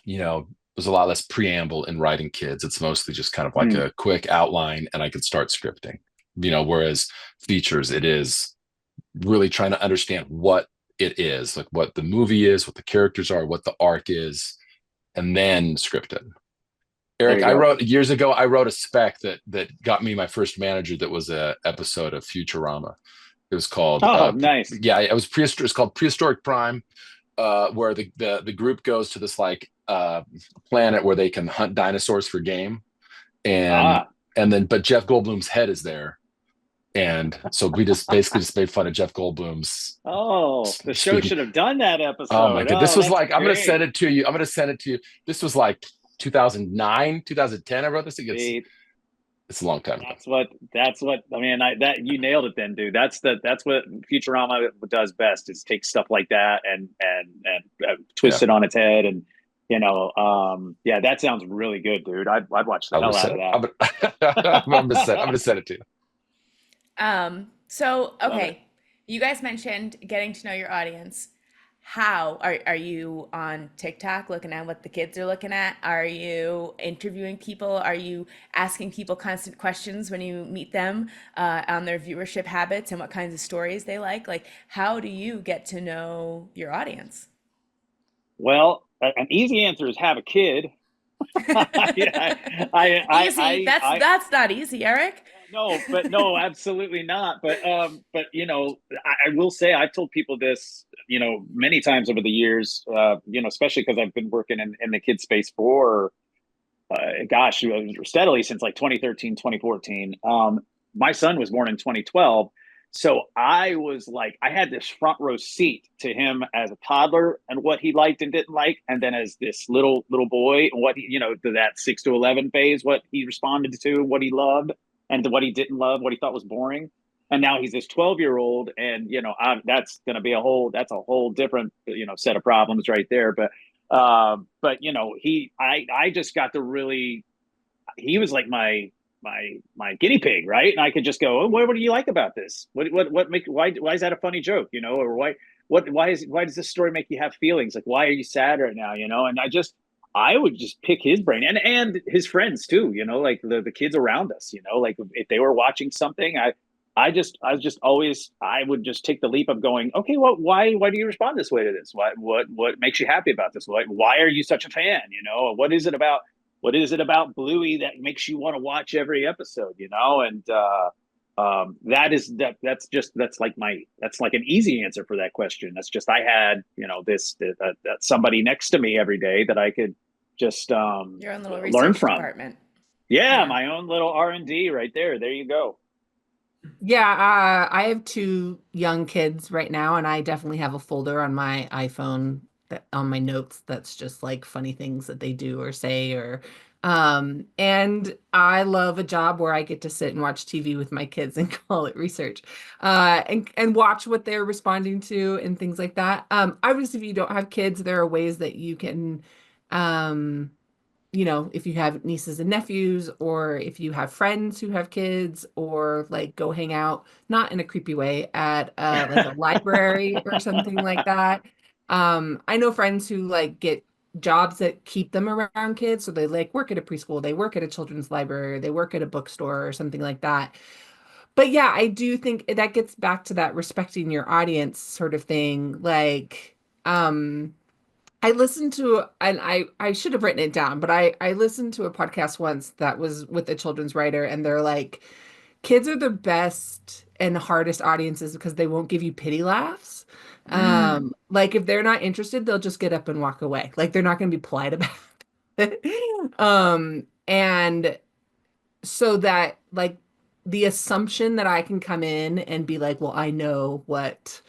there's a lot less preamble in writing kids. It's mostly just kind of like Mm. a quick outline, and I can start scripting. Whereas features, it is really trying to understand what it is, like what the movie is, what the characters are, what the arc is, and then script it. There Eric, you go. years ago, I wrote a spec that got me my first manager. That was a episode of Futurama. It was called, Oh, nice. yeah, it's called Prehistoric Prime, where the group goes to this like planet where they can hunt dinosaurs for game, and Ah, but Jeff Goldblum's head is there, and so we just basically just made fun of Jeff Goldblum's oh, the show speaking. should have done that Oh my episode. god, this Oh, was that's like, I'm gonna send great. it to you. I'm gonna send it to you. This was like 2009, 2010. I wrote this. See, It's a long time ago. that's what I mean. That you nailed it then, dude. That's what Futurama does best, is take stuff like that and twist Yeah, it on its head. And yeah, that sounds really good, dude. I'd watch the I'm gonna hell out send of it. I'm that. gonna, I'm gonna send it to you. So Love it. okay, you guys mentioned getting to know your audience. How are you on TikTok looking at what the kids are looking at? Are you interviewing people? Are you asking people constant questions when you meet them on their viewership habits and what kinds of stories they like? Like, how do you get to know your audience? Well, an easy answer is have a kid. Yeah, Easy. That's not easy, Eric. no, but no, absolutely not. But I will say I've told people this, many times over the years. Especially because I've been working in the kid space for, gosh, steadily since like 2013, 2014. My son was born in 2012. So I was like, I had this front row seat to him as a toddler and what he liked and didn't like. And then as this little boy, what to that 6 to 11 phase, what he responded to, what he loved and what he didn't love, what he thought was boring. And now he's this 12-year-old, and that's going to be that's a whole different set of problems right there. But I just got to really, he was like my guinea pig, right? And I could just go, oh, what do you like about this? What make why is that a funny joke? Or why does this story make you have feelings? Like, why are you sad right now? And I would just pick his brain, and his friends too, like the kids around us, like if they were watching something, I was just always, I would just take the leap of going, okay, well, why do you respond this way to this? What makes you happy about this? Why are you such a fan? What is it about Bluey that makes you want to watch every episode? And that's like an easy answer for that question. That's just, I had that somebody next to me every day that I could just Your own little learn research from. department. Yeah, Yeah. my own little R&D right there. There you go. Yeah, I have two young kids right now, and I definitely have a folder on my iPhone that on my notes that's just like funny things that they do or say or and I love a job where I get to sit and watch TV with my kids and call it research. And watch what they're responding to and things like that. Obviously if you don't have kids, there are ways that you can um if you have nieces and nephews, or if you have friends who have kids, or like go hang out, not in a creepy way, at like a library or something like that. I know friends who like get jobs that keep them around kids. So they like work at a preschool, they work at a children's library, they work at a bookstore or something like that. But yeah, I do think that gets back to that respecting your audience sort of thing. Like, I listened to, and I should have written it down, but I listened to a podcast once that was with a children's writer, and they're like, kids are the best and hardest audiences because they won't give you pity laughs. Like if they're not interested, they'll just get up and walk away. Like they're not going to be polite about it. And so that like the assumption that I can come in and be like, well, I know what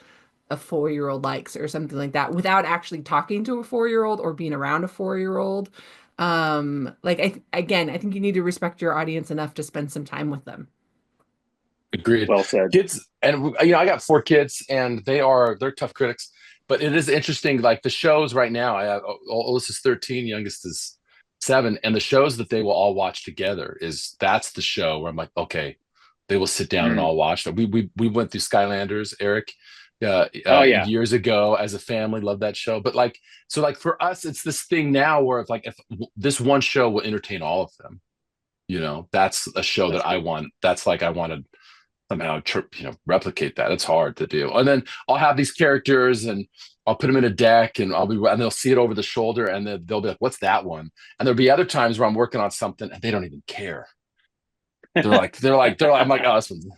a 4-year-old likes or something like that without actually talking to a 4-year-old or being around a 4-year-old. Like again, I think you need to respect your audience enough to spend some time with them. Agreed. Well said. Kids, and I got 4 kids, and they're tough critics. But it is interesting, like the shows right now. I have oldest is 13, youngest is 7, and the shows that they will all watch together that's the show where I'm like, okay, they will sit down and Mm. all watch. We went through Skylanders, Eric, Oh yeah. years ago as a family. Love that show. But like, so like for us, it's this thing now where it's like if this one show will entertain all of them, that's a show That's that I good. want. That's like I want to somehow replicate that. It's hard to do. And then I'll have these characters and I'll put them in a deck and they'll see it over the shoulder and then they'll be like, what's that one? And there'll be other times where I'm working on something and they don't even care. I'm like, oh, this one's.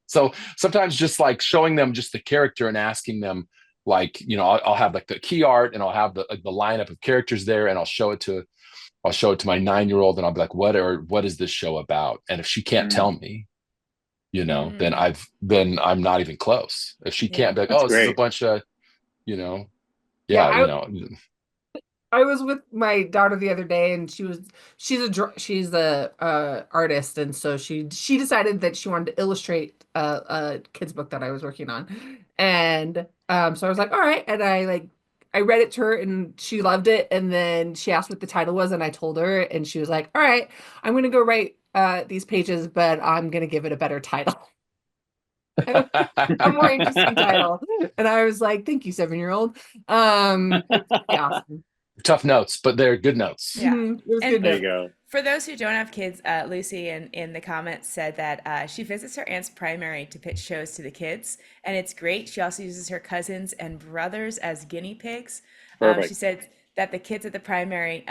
So sometimes just like showing them just the character and asking them, like, I'll have like the key art and I'll have the lineup of characters there and I'll show it to my 9-year-old and I'll be like, what is this show about? And if she can't tell Mm. me, then Mm, I'm not even close. If she yeah. can't be like, That's oh, this is a great. bunch of, you know, Yeah, yeah, I was with my daughter the other day, and she's a artist, and so she decided that she wanted to illustrate a kid's book that I was working on, and so I was like, all right, and I read it to her, and she loved it, and then she asked what the title was, and I told her, and she was like, all right, I'm gonna go write these pages, but I'm gonna give it a better title. A more interesting title. And I was like, thank you, 7-year-old. It's pretty awesome. tough notes, but they're good notes. Yeah. It was And good There you note. go. for those who don't have kids, Lucy in the comments said that she visits her aunt's primary to pitch shows to the kids, and it's great. She also uses her cousins and brothers as guinea pigs. She Perfect. said that the kids at the primary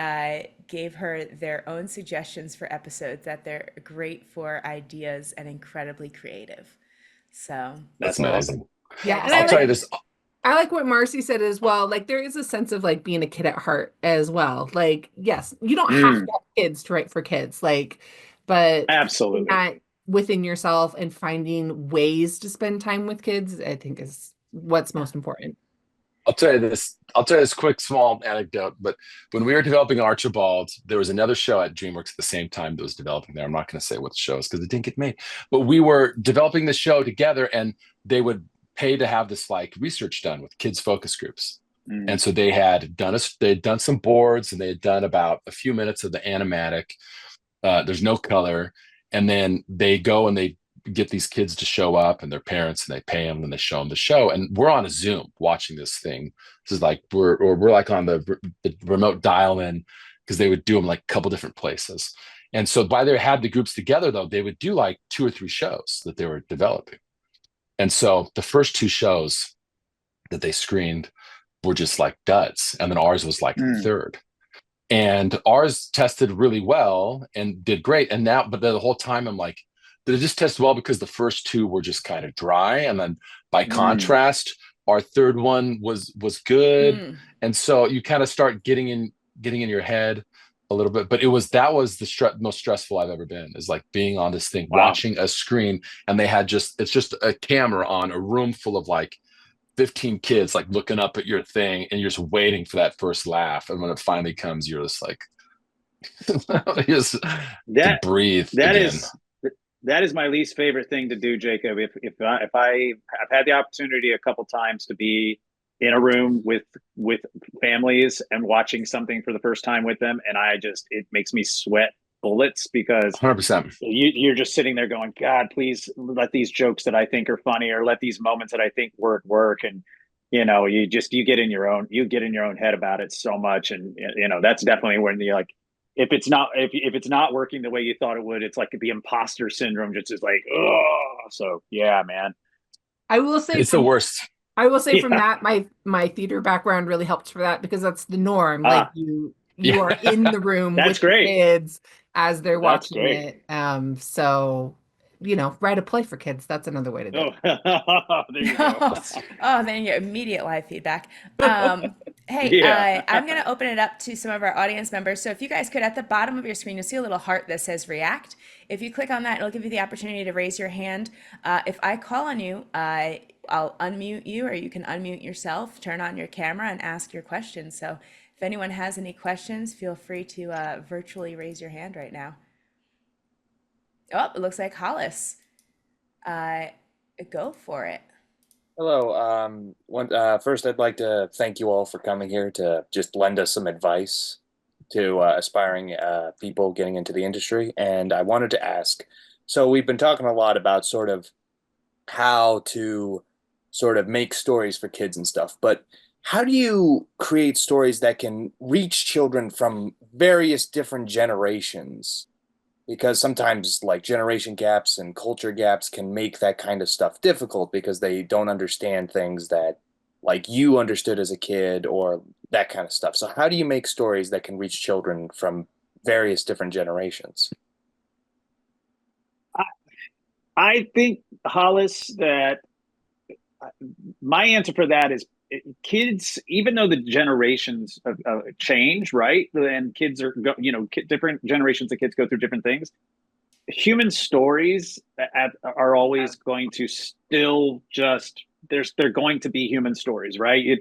gave her their own suggestions for episodes, that they're great for ideas and incredibly creative. So, That's That's amazing. awesome. yeah, Yeah, and just I'll a tell you tip. this. I like what Marcy said as well. Like there is a sense of like being a kid at heart as well. Like, yes, you don't have to Mm. have kids to write for kids. Like, but keeping Absolutely. that within yourself and finding ways to spend time with kids, I think is what's Yeah. most important. I'll tell you this quick small anecdote. But when we were developing Archibald, there was another show at DreamWorks at the same time that was developing there. I'm not going to say what the show is because it didn't get made. But we were developing the show together, and they would pay to have this like research done with kids focus groups. Mm. And so they'd done some boards and they had done about a few minutes of the animatic. There's no color, and then they go and they get these kids to show up and their parents, and they pay them and they show them the show, and we're on a Zoom watching this thing. This is like we're like on the remote dial in because they would do them like a couple different places. And so by they had the groups together though, they would do like 2 or 3 shows that they were developing. And so the first 2 shows that they screened were just like duds, and then ours was like the Mm. third. And ours tested really well and did great. And now, but the whole time I'm like, did it just test well because the first 2 were just kind of dry, and then by Mm. contrast, our third one was good. Mm, And so you kind of start getting in your head, a little bit, but that was the most stressful I've ever been, is like being on this thing, Wow. watching a screen, and it's just a camera on a room full of like 15 kids like looking up at your thing, and you're just waiting for that first laugh, and when it finally comes, you're just like just to That breathe that again. is my least favorite thing to do, Jacob. If I've had the opportunity a couple times to be in a room with families and watching something for the first time with them, and it makes me sweat bullets, because 100%. you're just sitting there going, God, please let these jokes that I think are funny, or let these moments that I think work. And you get in your own head about it so much. And that's definitely when you're like, if it's not working the way you thought it would, it's like the imposter syndrome, just is like, oh. So yeah, man. I will say It's the worst. I will say from Yeah. that, my theater background really helps for that, because that's the norm. Like Ah, you are in the room that's with the great. kids as they're That's watching great. it. So, write a play for kids. That's another way to do Oh, there you go. Oh, then you get immediate live feedback. Hey, Yeah. I'm going to open it up to some of our audience members. So if you guys could, at the bottom of your screen, you'll see a little heart that says react. If you click on that, it'll give you the opportunity to raise your hand. If I call on you, I'll unmute you, or you can unmute yourself, turn on your camera, and ask your questions. So if anyone has any questions, feel free to virtually raise your hand right now. Oh, it looks like Hollis. Go for it. Hello. First, I'd like to thank you all for coming here to just lend us some advice to aspiring people getting into the industry. And I wanted to ask, so we've been talking a lot about sort of how to sort of make stories for kids and stuff, but how do you create stories that can reach children from various different generations? Because sometimes like generation gaps and culture gaps can make that kind of stuff difficult, because they don't understand things that like you understood as a kid, or that kind of stuff. So how do you make stories that can reach children from various different generations? I think, Hollis, that my answer for that is, kids, even though the generations change, right? And kids are, different generations of kids go through different things. Human stories are always going to still just, they're going to be human stories, right?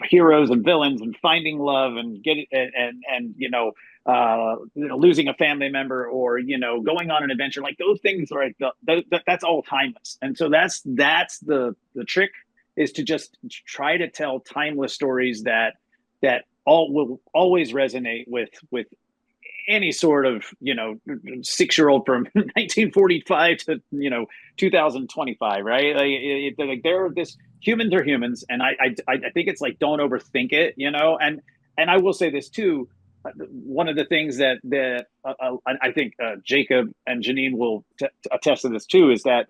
Heroes and villains, and finding love, and losing a family member, or going on an adventure, like those things, right? That's all timeless. And so that's the trick, is to just try to tell timeless stories that all will always resonate with any sort of 6-year-old from 1945 to 2025, right? Like they're this, humans are humans. And I think it's like, don't overthink it, and I will say this too. One of the things that I think Jacob and Jeanine will attest to this too, is that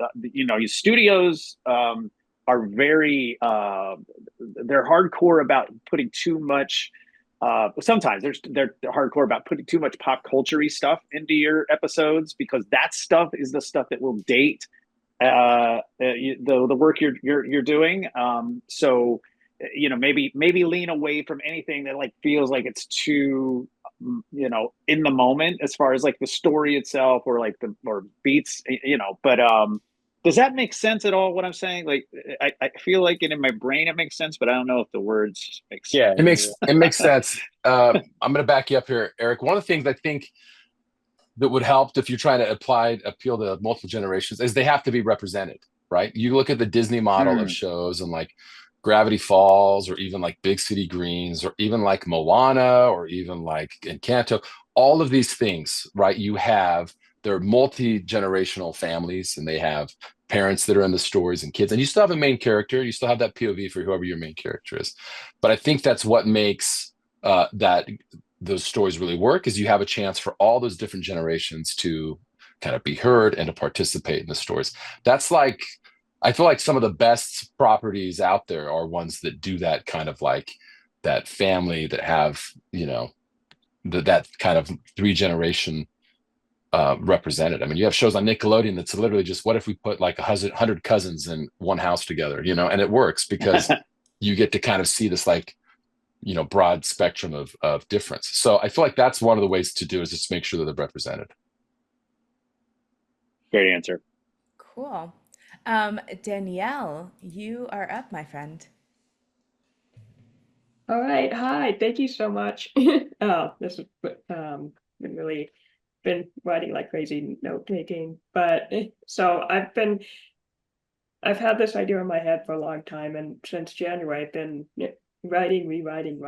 studios are very they're hardcore about putting too much. Sometimes they're hardcore about putting too much pop culture-y stuff into your episodes, because that stuff is the stuff that will date the work you're doing. So maybe lean away from anything that like feels like it's too in the moment, as far as like the story itself, or like or beats, but does that make sense at all, what I'm saying? Like, I feel like in my brain it makes sense, but I don't know if the words make sense. Yeah, It makes sense. I'm going to back you up here, Eric. One of the things I think that would help if you're trying to appeal to multiple generations, is they have to be represented, right? You look at the Disney model of shows, and like Gravity Falls, or even like Big City Greens, or even like Moana, or even like Encanto, all of these things, right? They're multi-generational families, and they have parents that are in the stories, and kids, and you still have a main character. You still have that POV for whoever your main character is. But I think that's what makes those stories really work, is you have a chance for all those different generations to kind of be heard and to participate in the stories. That's like, I feel like some of the best properties out there are ones that do that, kind of like that family that have, that kind of 3-generation represented. I mean, you have shows on Nickelodeon that's literally just, what if we put like 100 cousins in one house together, and it works, because you get to kind of see this like broad spectrum of difference. So I feel like that's one of the ways to do, is just make sure that they're represented. Great answer. Cool. Danielle, you are up, my friend. All right. Hi. Thank you so much. This has been really been writing like crazy, note taking. But so I've had this idea in my head for a long time, and since January, I've been writing, rewriting,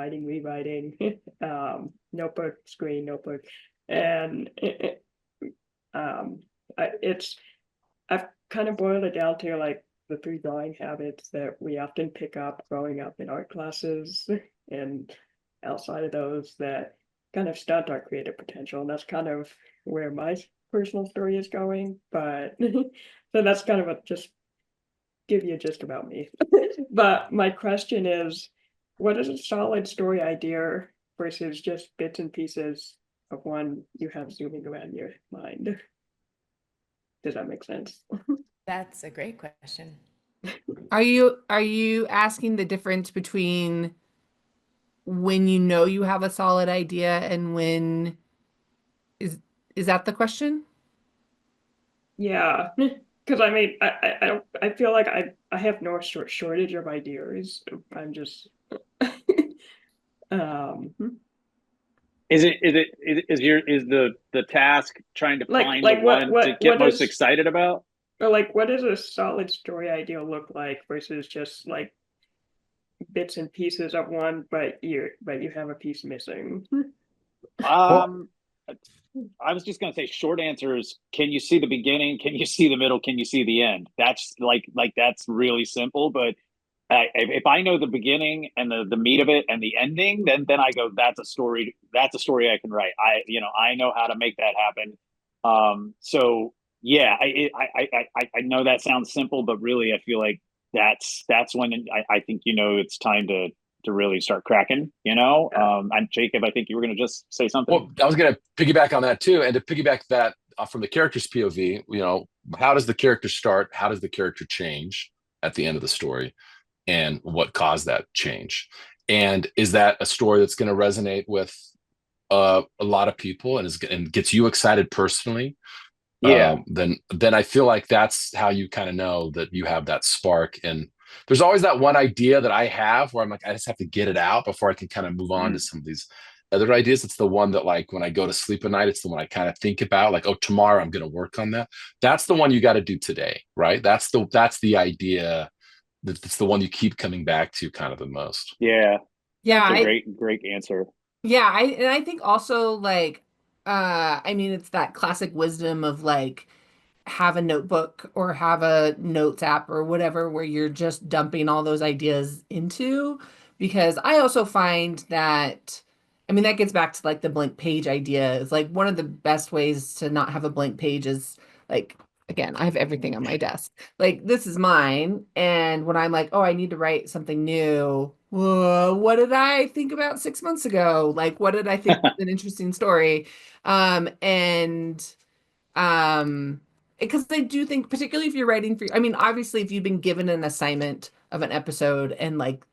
notebook, screen, notebook, and I've kind of boiled it down to like the 3 drawing habits that we often pick up growing up in art classes, and outside of those that kind of stunt our creative potential. And that's kind of where my personal story is going. But so that's kind of just give you a gist about me. But my question is, what is a solid story idea versus just bits and pieces of one you have zooming around your mind? Does that make sense? That's a great question. Are you asking the difference between when you know you have a solid idea and when is that the question? Yeah, because I mean, I feel like I have no shortage of ideas. I'm just um Is the task trying to like find the one to get what most is, excited about? or like what does a solid story idea look like versus just like bits and pieces of one, but you have a piece missing. Well, Um, I was just gonna say short answer is, can you see the beginning? Can you see the middle? Can you see the end? That's like that's really simple. But if I know the beginning and the meat of it and the ending, then I go, that's a story. That's a story I can write. I know how to make that happen. So yeah, I know that sounds simple, but really I feel like that's when I think it's time to really start cracking. And Jacob, I think you were going to just say something. well, I was going to piggyback on that too, and to piggyback that from the character's POV. How does the character start? How does the character change at the end of the story, and what caused that change? And is that a story that's going to resonate with a lot of people and gets you excited personally? Yeah. Then I feel like that's how you kind of know that you have that spark. And there's always that one idea that I have where I'm like, I just have to get it out before I can kind of move on to some of these other ideas. It's the one that, like, when I go to sleep at night, it's the one I kind of think about, like, oh, tomorrow I'm going to work on that. That's the one you got to do today, right? That's the idea. That's the one you keep coming back to kind of the most. Yeah. Yeah, That's a great answer. yeah, I think also like I mean it's that classic wisdom of like have a notebook or have a notes app or whatever where you're just dumping all those ideas into, because I also find that I mean that gets back to like the blank page idea. Is like one of the best ways to not have a blank page is like, again, I have everything on my desk. Like this is mine, and when I'm like, oh, I need to write something new, what did I think about 6 months ago? Like what did I think was an interesting story? And because I do think, particularly if you're writing for, I mean, obviously, if you've been given an assignment of an episode and like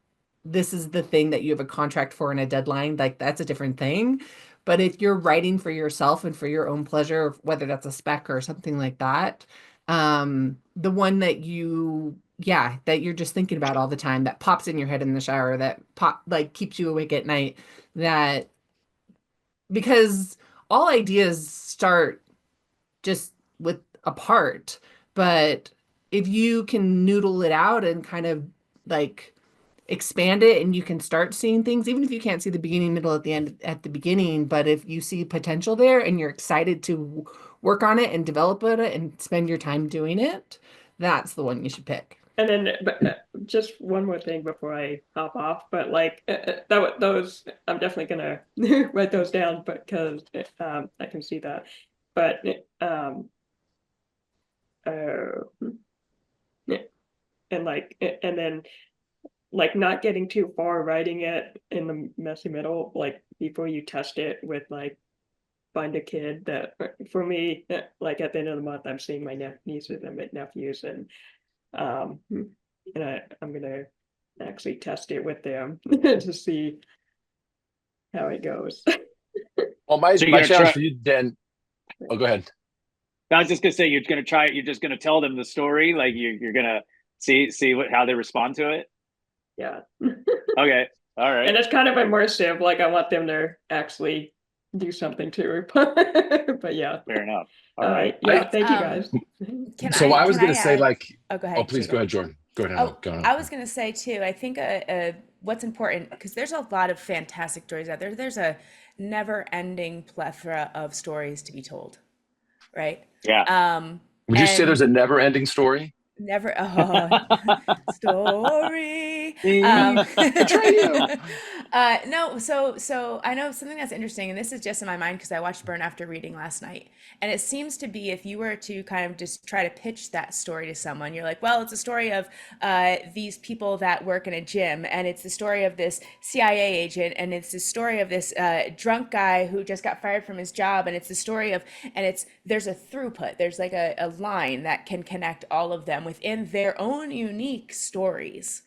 this is the thing that you have a contract for and a deadline, like that's a different thing. But if you're writing for yourself and for your own pleasure, whether that's a spec or something like that, the one that that you're just thinking about all the time, that pops in your head in the shower, that like keeps you awake at night, that because all ideas start just with a part. But if you can noodle it out and kind of like expand it, and you can start seeing things, even if you can't see the beginning, middle, at the end, at the beginning, but if you see potential there and you're excited to work on it and develop it and spend your time doing it, that's the one you should pick. And then, but just one more thing before I hop off. But like those, I'm definitely gonna write those down, but because I can see that. But uh, and like, and then like not getting too far writing it in the messy middle, like before you test it with like find a kid that for me, like at the end of the month, I'm seeing my nieces and my nephews, and I'm gonna actually test it with them to see how it goes. Well, my So you're my gonna challenge try. for you, Dan. Oh, go ahead. I was just gonna say you're gonna try. You're just gonna tell them the story. Like you're gonna see how they respond to it. Yeah. Okay. All right. And it's kind of immersive. Like I want them to actually do something too. But yeah. Fair enough. All right. Yeah, thank you guys. So I was can I going to say, add? like, Oh, go oh, ahead, please go Jacob. ahead, Jordan. Go ahead. Oh, Go ahead. I was going to say too, I think what's important, because there's a lot of fantastic stories out there. There's a never-ending plethora of stories to be told, right? Yeah. Would you say And there's a never-ending story? never, story. Atreyu. No, so I know something that's interesting, and this is just in my mind because I watched Burn After Reading last night, and it seems to be if you were to kind of just try to pitch that story to someone, you're like, well, it's a story of these people that work in a gym, and it's the story of this CIA agent, and it's the story of this drunk guy who just got fired from his job, and it's the story of, and it's there's a throughput, there's like a line that can connect all of them within their own unique stories.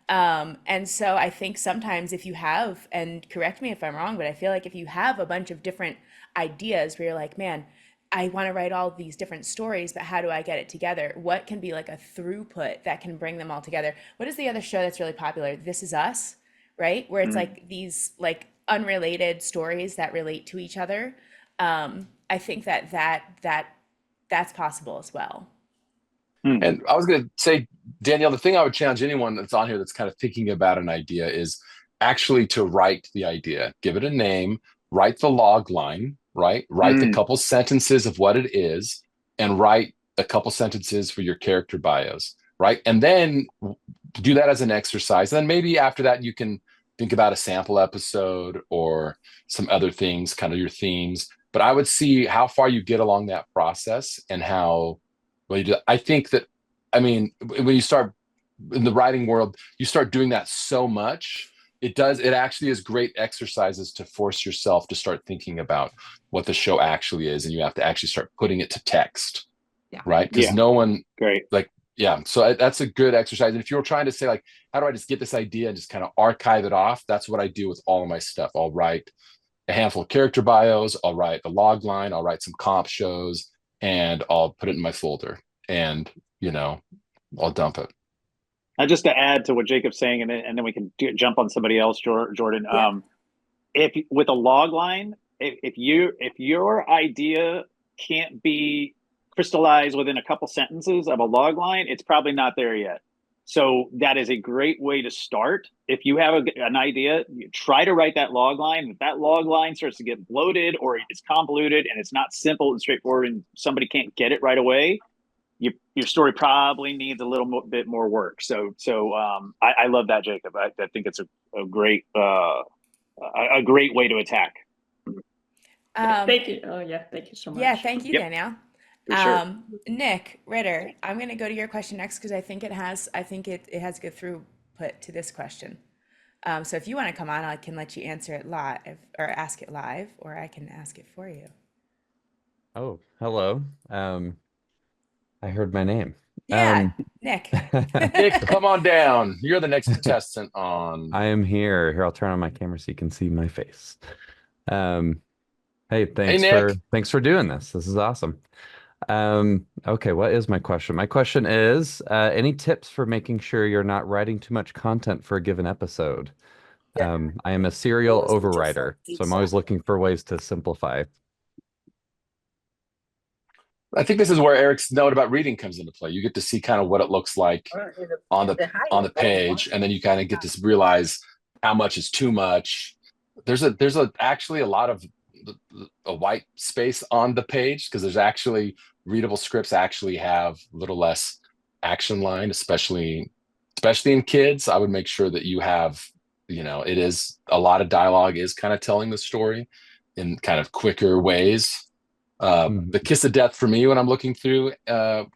And so I think sometimes if you have, and correct me if I'm wrong, but I feel like if you have a bunch of different ideas where you're like, man, I want to write all these different stories, but how do I get it together? What can be like a throughput that can bring them all together? What is the other show that's really popular? This Is Us, right? Where it's like these like unrelated stories that relate to each other. I think that's possible as well. And I was going to say, Danielle, the thing I would challenge anyone that's on here that's kind of thinking about an idea is actually to write the idea, give it a name, write the log line, right? Write the couple sentences of what it is, and write a couple sentences for your character bios, right? And then do that as an exercise. And then maybe after that, you can think about a sample episode or some other things, kind of your themes. But I would see how far you get along that process and how well you do. I think that, I mean, when you start in the writing world, you start doing that so much. It actually is great exercises to force yourself to start thinking about what the show actually is. And you have to actually start putting it to text. Yeah. Right. Because Yeah. no one, Great. like, yeah. So that's a good exercise. And if you're trying to say, like, how do I just get this idea and just kind of archive it off? That's what I do with all of my stuff. I'll write a handful of character bios. I'll write the log line. I'll write some comp shows, and I'll put it in my folder, and, I'll dump it. Just to add to what Jacob's saying, and then we can jump on somebody else, Jordan. Yeah. If with a log line, if your idea can't be crystallized within a couple sentences of a log line, it's probably not there yet. So that is a great way to start. If you have an idea, you try to write that log line. If that log line starts to get bloated or it's convoluted and it's not simple and straightforward, and somebody can't get it right away, your story probably needs a little bit more work. So I love that, Jacob. I think it's a great way to attack. Thank you. Oh yeah, thank you so much. Yeah, thank you, Yep. Danielle. For sure. Nick Ritter, I'm going to go to your question next because I think it has a good throughput to this question. So if you want to come on, I can let you answer it live or ask it live, or I can ask it for you. Oh, hello. I heard my name. Yeah, Nick. Nick, come on down. You're the next contestant on. I am here. Here, I'll turn on my camera so you can see my face. Hey, Nick. thanks for doing this. This is awesome. Okay, what is my question? My question is, any tips for making sure you're not writing too much content for a given episode? I am a serial overwriter, so I'm always looking for ways to simplify. I think this is where Eric's note about reading comes into play. You get to see kind of what it looks like on the page, and then you kind of get to realize how much is too much. There's actually a lot of a white space on the page because there's actually readable scripts actually have a little less action line, especially in kids. I would make sure that you have, it is a lot of dialogue is kind of telling the story in kind of quicker ways. The kiss of death for me when I'm looking through people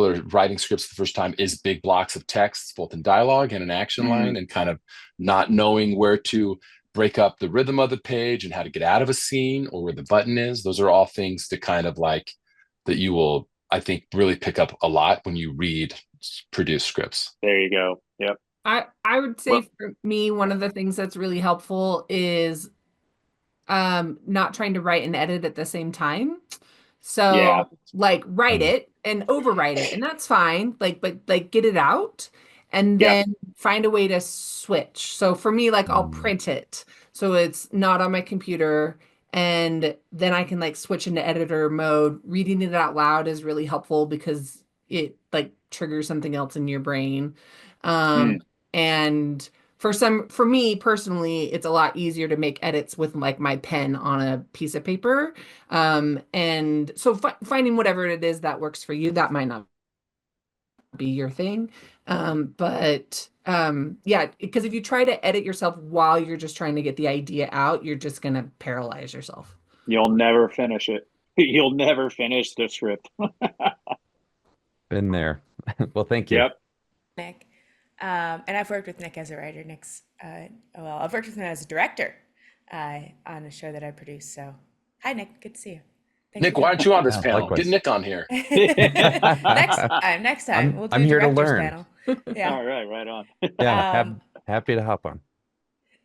are writing scripts the first time is big blocks of text, both in dialogue and an action line, and kind of not knowing where to break up the rhythm of the page and how to get out of a scene or where the button is. Those are all things to kind of like that you will, I think, really pick up a lot when you read produced scripts. There you go. Yep. I would say Well, for me, one of the things that's really helpful is not trying to write and edit at the same time. yeah. So like write Mm. it and overwrite it, and that's fine. Like, but like get it out and Yep. then find a way to switch. So for me, like I'll Mm. print it so it's not on my computer, and then I can like switch into editor mode. Reading it out loud is really helpful because it like triggers something else in your brain. Mm. And for me personally, it's a lot easier to make edits with like my pen on a piece of paper. And so finding whatever it is that works for you, that might not be your thing. But yeah, because if you try to edit yourself while you're just trying to get the idea out, you're just gonna paralyze yourself. You'll never finish it. You'll never finish the script. Been there. Well, thank you. Yep. Nick. And I've worked with Nick as a writer. Well, I've worked with him as a director on a show that I produced. So, hi, Nick. Good to see you. Thanks Nick, for why aren't you on this Yeah, panel? likewise. Get Nick on here. next time. We'll do I'm a here to director's learn. panel. Yeah. All right, right on. Yeah, Um, happy to hop on.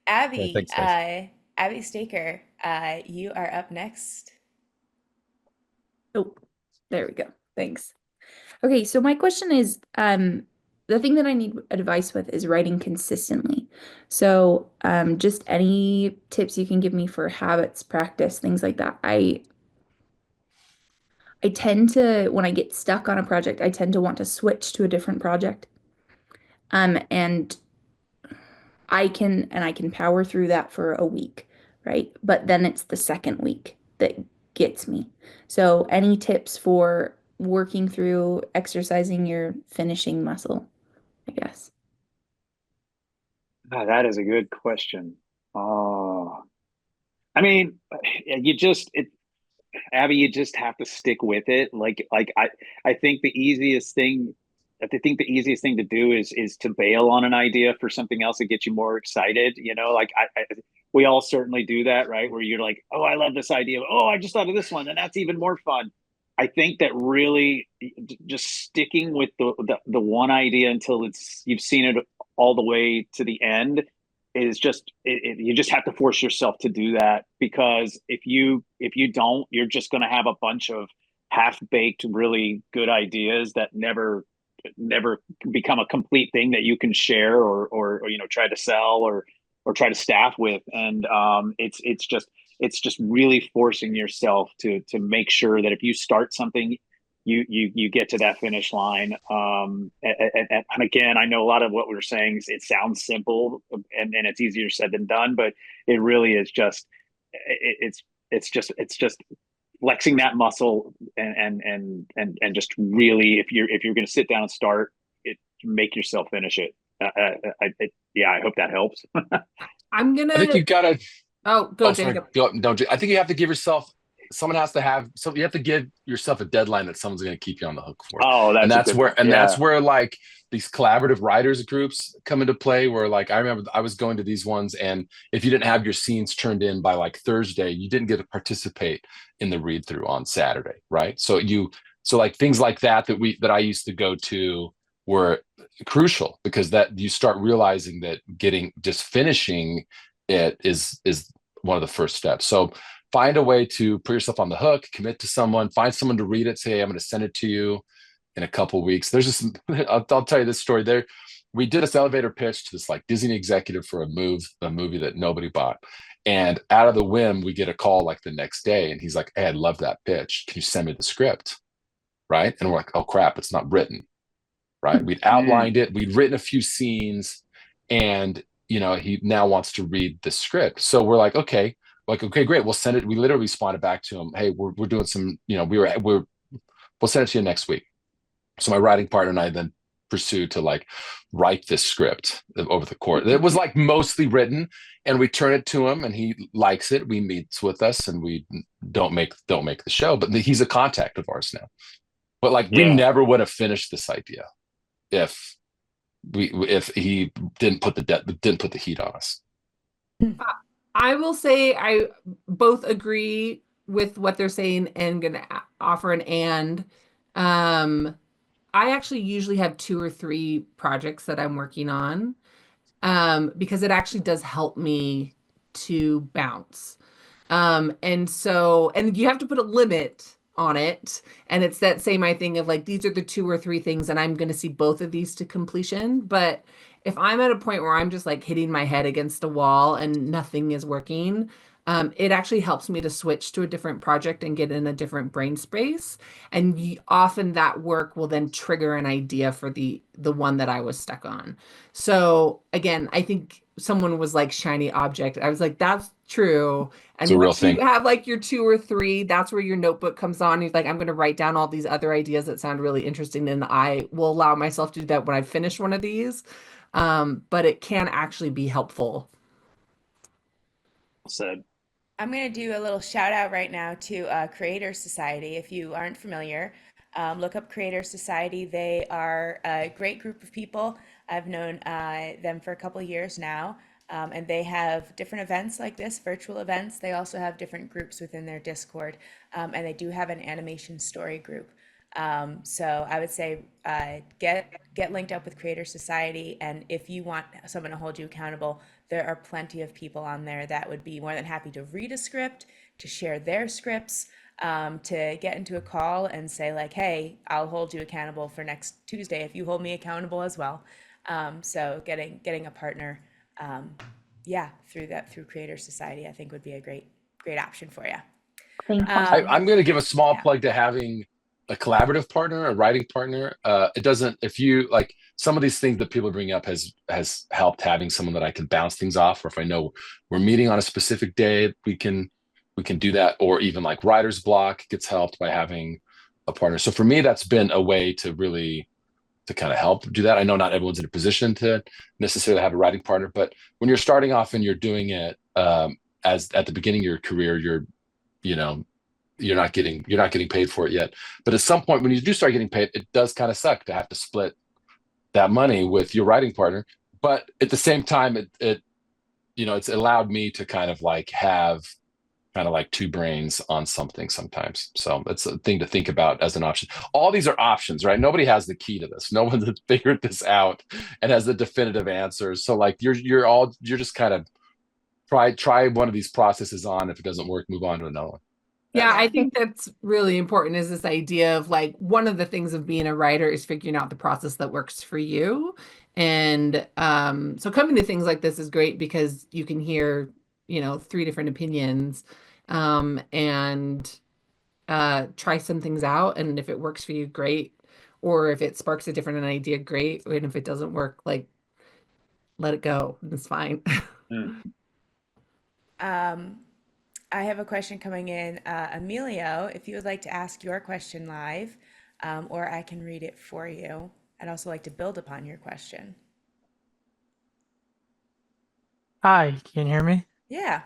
Abby, thanks, guys. Abby Staker, you are up next. Oh, there we go. Thanks. Okay, so my question is, the thing that I need advice with is writing consistently. So, just any tips you can give me for habits, practice, things like that. I tend to, when I get stuck on a project, I tend to want to switch to a different project. And I can power through that for a week, right? But then it's the second week that gets me. So any tips for working through exercising your finishing muscle, I guess. That is a good question. Oh, I mean, Abby, you just have to stick with it. I think the easiest thing, the easiest thing to do is to bail on an idea for something else that gets you more excited. We all certainly do that, right? Where you're like, oh, I love this idea. Oh, I just thought of this one, and that's even more fun. I think that really just sticking with the one idea until you've seen it all the way to the end is you just have to force yourself to do that, because if you don't, you're just going to have a bunch of half-baked really good ideas that never become a complete thing that you can share or try to sell or try to staff with. And it's just really forcing yourself to make sure that if you start something, you get to that finish line. And again, I know a lot of what we're saying, it sounds simple and it's easier said than done, but it really is just it's just flexing that muscle and just really, if you're going to sit down and start it, make yourself finish it. Yeah, I hope that helps. I'm I think you gonna gotta. go, Oh, sorry. Jacob. Don't. I think you have to give yourself. Someone has to have. So you have to give yourself a deadline that someone's going to keep you on the hook for. Oh, And that's a that's good where. one. And Yeah. that's where like these collaborative writers groups come into play. Where like I remember I was going to these ones, and if you didn't have your scenes turned in by like Thursday, you didn't get to participate in the read through on Saturday, right? So like things like that I used to go to were crucial, because that you start realizing that just finishing it is one of the first steps. So find a way to put yourself on the hook, commit to someone, find someone to read it, say, hey, I'm going to send it to you in a couple of weeks. There's just, I'll tell you this story there. We did this elevator pitch to this like Disney executive for a movie that nobody bought. And out of the whim, we get a call like the next day. And he's like, hey, I love that pitch. Can you send me the script? Right. And we're like, oh crap, it's not written. Right. We'd outlined it. We'd written a few scenes, and he now wants to read the script. So we're like, okay, great. We'll send it. We literally responded back to him. Hey, we're doing some, we'll send it to you next week. So my writing partner and I then pursued to like write this script over the course. It was like mostly written, and we turn it to him and he likes it. We meets with us, and we don't make the show, but he's a contact of ours now. But like, we never would have finished this idea if he didn't put the heat on us. I will say I both agree with what they're saying and gonna offer an and. I actually usually have 2 or 3 projects that I'm working on. because it actually does help me to bounce. And you have to put a limit on it. And it's that same thing of like, these are the 2 or 3 things, and I'm going to see both of these to completion. But if I'm at a point where I'm just like hitting my head against a wall and nothing is working, it actually helps me to switch to a different project and get in a different brain space. And often that work will then trigger an idea for the one that I was stuck on. So again, I think someone was like shiny object. I was like, that's true. It's And a real once you thing. have like your 2 or 3, that's where your notebook comes on. You're like, I'm going to write down all these other ideas that sound really interesting. And I will allow myself to do that when I finish one of these. But it can actually be helpful. Said. I'm going to do a little shout out right now to Creator Society. If you aren't familiar, look up Creator Society. They are a great group of people. I've known them for a couple of years now, and they have different events like this, virtual events. They also have different groups within their Discord, and they do have an animation story group. So I would say get linked up with Creator Society, and if you want someone to hold you accountable, there are plenty of people on there that would be more than happy to read a script, to share their scripts, to get into a call and say like, "Hey, I'll hold you accountable for next Tuesday if you hold me accountable as well." So getting a partner, yeah, through Creator Society, I think would be a great option for you. Thank you. I'm going to give a small Yeah. plug to having a collaborative partner, a writing partner. It doesn't, if you like some of these things that people bring up has helped having someone that I can bounce things off, or if I know we're meeting on a specific day, we can do that. Or even like writer's block gets helped by having a partner. So for me, that's been a way to really to kind of help do that. I know not everyone's in a position to necessarily have a writing partner, but when you're starting off and you're doing it as at the beginning of your career, you know you're not getting paid for it yet, but at some point when you do start getting paid, it does kind of suck to have to split that money with your writing partner. But at the same time, it's allowed me to kind of like have kind of like 2 brains on something sometimes. So that's a thing to think about as an option. All these are options, right? Nobody has the key to this. No one's figured this out and has the definitive answers. So like you're just kind of try one of these processes on. If it doesn't work, move on to another one. Yeah, I Yeah. think that's really important, is this idea of like, one of the things of being a writer is figuring out the process that works for you. And so coming to things like this is great because you can hear, 3 different opinions, and try some things out. And if it works for you, great. Or if it sparks a different idea, great. And if it doesn't work, like, let it go. It's fine. I have a question coming in. Emilio, if you would like to ask your question live, or I can read it for you. I'd also like to build upon your question. Hi, can you hear me? Yeah.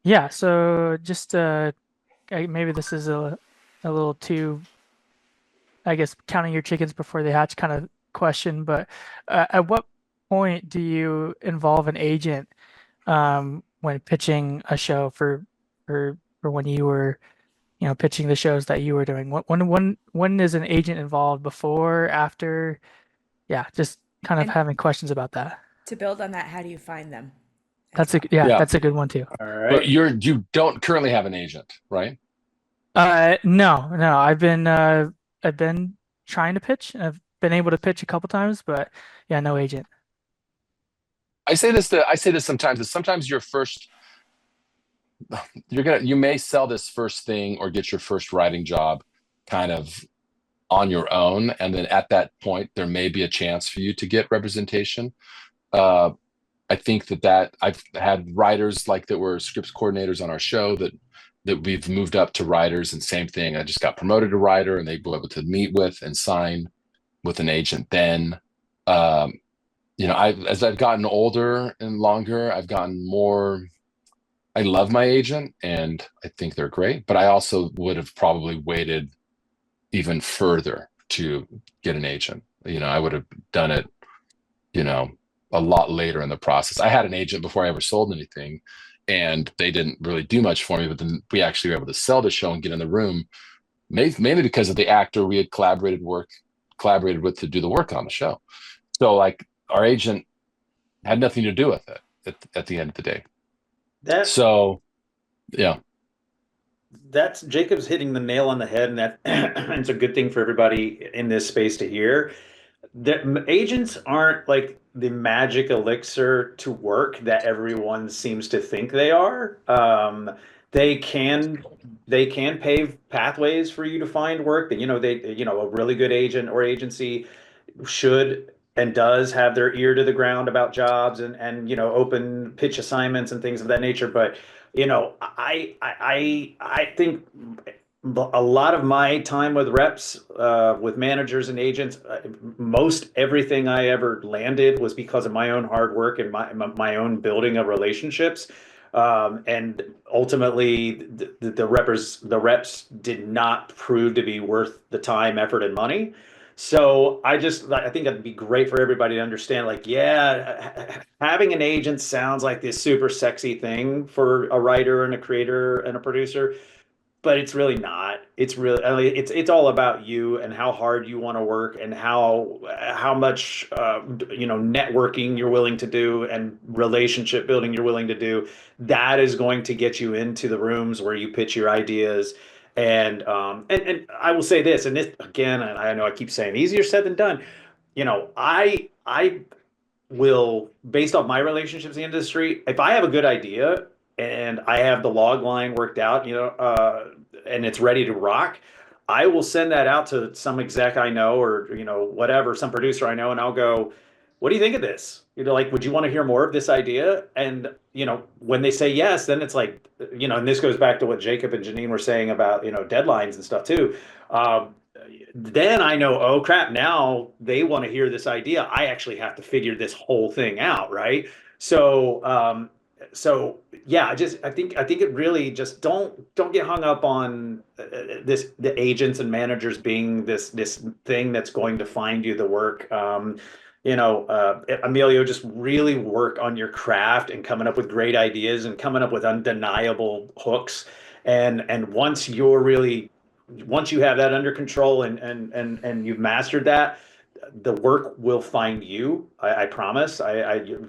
Yeah, so just maybe this is a little too, I guess, counting your chickens before they hatch kind of question, but at what point do you involve an agent when pitching a show for when you were, pitching the shows that you were doing? When is an agent involved? Before, after? Yeah, just kind of And having questions about that. to build on that, how do you find them as That's a well? yeah, Yeah. that's a good one too. All But right. you don't currently have an agent, right? No. I've been trying to pitch. I've been able to pitch a couple times, but yeah, no agent. I say this sometimes, that sometimes you may sell this first thing or get your first writing job kind of on your own, and then at that point there may be a chance for you to get representation. I think that I've had writers like that were scripts coordinators on our show that we've moved up to writers, and same thing, I just got promoted to writer and they were able to meet with and sign with an agent then. As I've gotten older and longer, I've gotten more. I love my agent and I think they're great, but I also would have probably waited even further to get an agent. I would have done it, a lot later in the process. I had an agent before I ever sold anything, and they didn't really do much for me, but then we actually were able to sell the show and get in the room, mainly because of the actor we had collaborated with to do the work on the show. So like our agent had nothing to do with it at the end of the day. That So yeah. that's Jacob's hitting the nail on the head, and that it's a good thing for everybody in this space to hear. The agents aren't like the magic elixir to work that everyone seems to think they are. They can they can pave pathways for you to find work. That a really good agent or agency should and does have their ear to the ground about jobs and open pitch assignments and things of that nature. But I think a lot of my time with reps, with managers and agents, most everything I ever landed was because of my own hard work and my own building of relationships. And ultimately, the reps did not prove to be worth the time, effort, and money. So I think it'd be great for everybody to understand, like, yeah, having an agent sounds like this super sexy thing for a writer and a creator and a producer, but it's really not. It's really, I mean, it's all about you and how hard you want to work and how much networking you're willing to do and relationship building you're willing to do. That is going to get you into the rooms where you pitch your ideas. And I will say this, and this again, and I know I keep saying easier said than done. I will, based off my relationships in the industry, if I have a good idea and I have the log line worked out, and it's ready to rock, I will send that out to some exec I know, or whatever, some producer I know, and I'll go, "What do you think of this? Like, would you want to hear more of this idea?" And when they say yes, then it's like, and this goes back to what Jacob and Jeanine were saying about deadlines and stuff too. Then I know, oh crap, now they want to hear this idea. I actually have to figure this whole thing out, right? So yeah, I think it really just don't get hung up on the agents and managers being this thing that's going to find you the work. Emilio, just really work on your craft and coming up with great ideas and coming up with undeniable hooks. And once you have that under control and you've mastered that, the work will find you. I promise.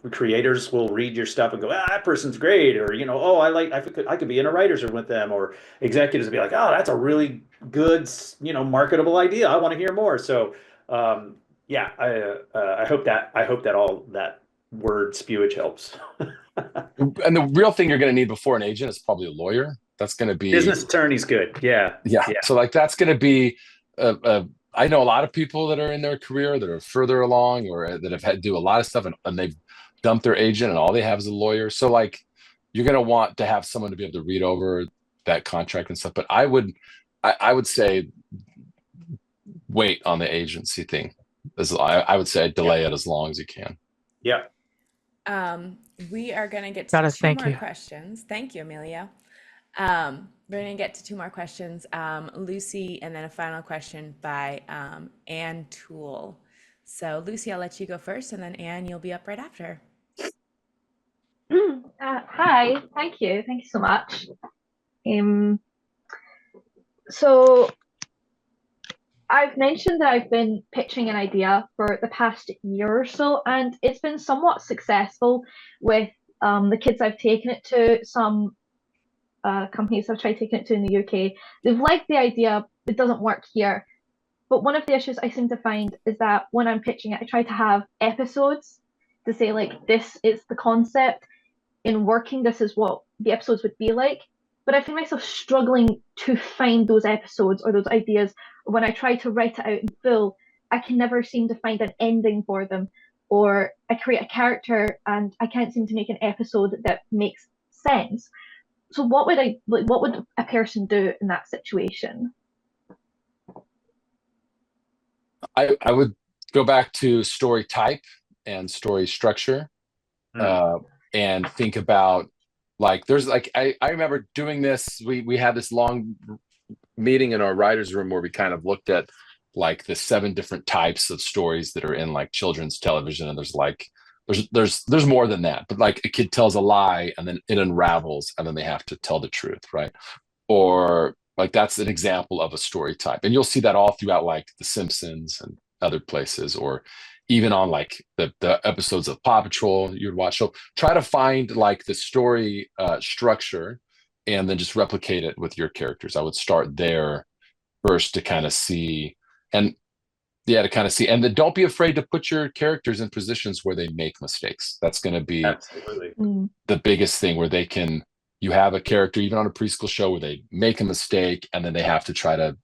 Creators will read your stuff and go, that person's great, or oh, I could be in a writer's room with them, or executives will be like, oh, that's a really good marketable idea. I want to hear more. So yeah, I hope that all that word spewage helps. And the real thing you're going to need before an agent is probably a lawyer. That's going to be business attorney's good. Yeah. So like that's going to be I know a lot of people that are in their career that are further along or that have had to do a lot of stuff and they've dumped their agent and all they have is a lawyer. So like you're going to want to have someone to be able to read over that contract and stuff. But I would say wait on the agency thing. I would say delay it as long as you can. Yeah. We are going to get to two more questions. Thank you, Emilio. We're going to get to two more questions. Lucy, and then a final question by Anne Toole. So Lucy, I'll let you go first, and then Anne, you'll be up right after. Hi, thank you so much. So I've mentioned that I've been pitching an idea for the past year or so, and it's been somewhat successful with the kids I've taken it to. Some companies have tried taking it to in the UK. They've liked the idea, it doesn't work here. But one of the issues I seem to find is that when I'm pitching it, I try to have episodes to say, like, this is the concept. In working, this is what the episodes would be like. But I find myself struggling to find those episodes or those ideas. When I try to write it out in full, I can never seem to find an ending for them. Or I create a character and I can't seem to make an episode that makes sense. So what would a person do in that situation? I would go back to story type and story structure, and think about, like, there's like I remember doing this. We had this long meeting in our writers' room where we kind of looked at like the 7 different types of stories that are in like children's television, and there's more than that, but like a kid tells a lie and then it unravels and then they have to tell the truth, right? Or like that's an example of a story type, and you'll see that all throughout like The Simpsons and other places. Or even on like the episodes of Paw Patrol you'd watch. So try to find like the story structure and then just replicate it with your characters. I would start there first to kind of see, and yeah, to kind of see, and then don't be afraid to put your characters in positions where they make mistakes. That's going to be Absolutely. the biggest thing, where they can, you have a character even on a preschool show where they make a mistake and then they have to try to,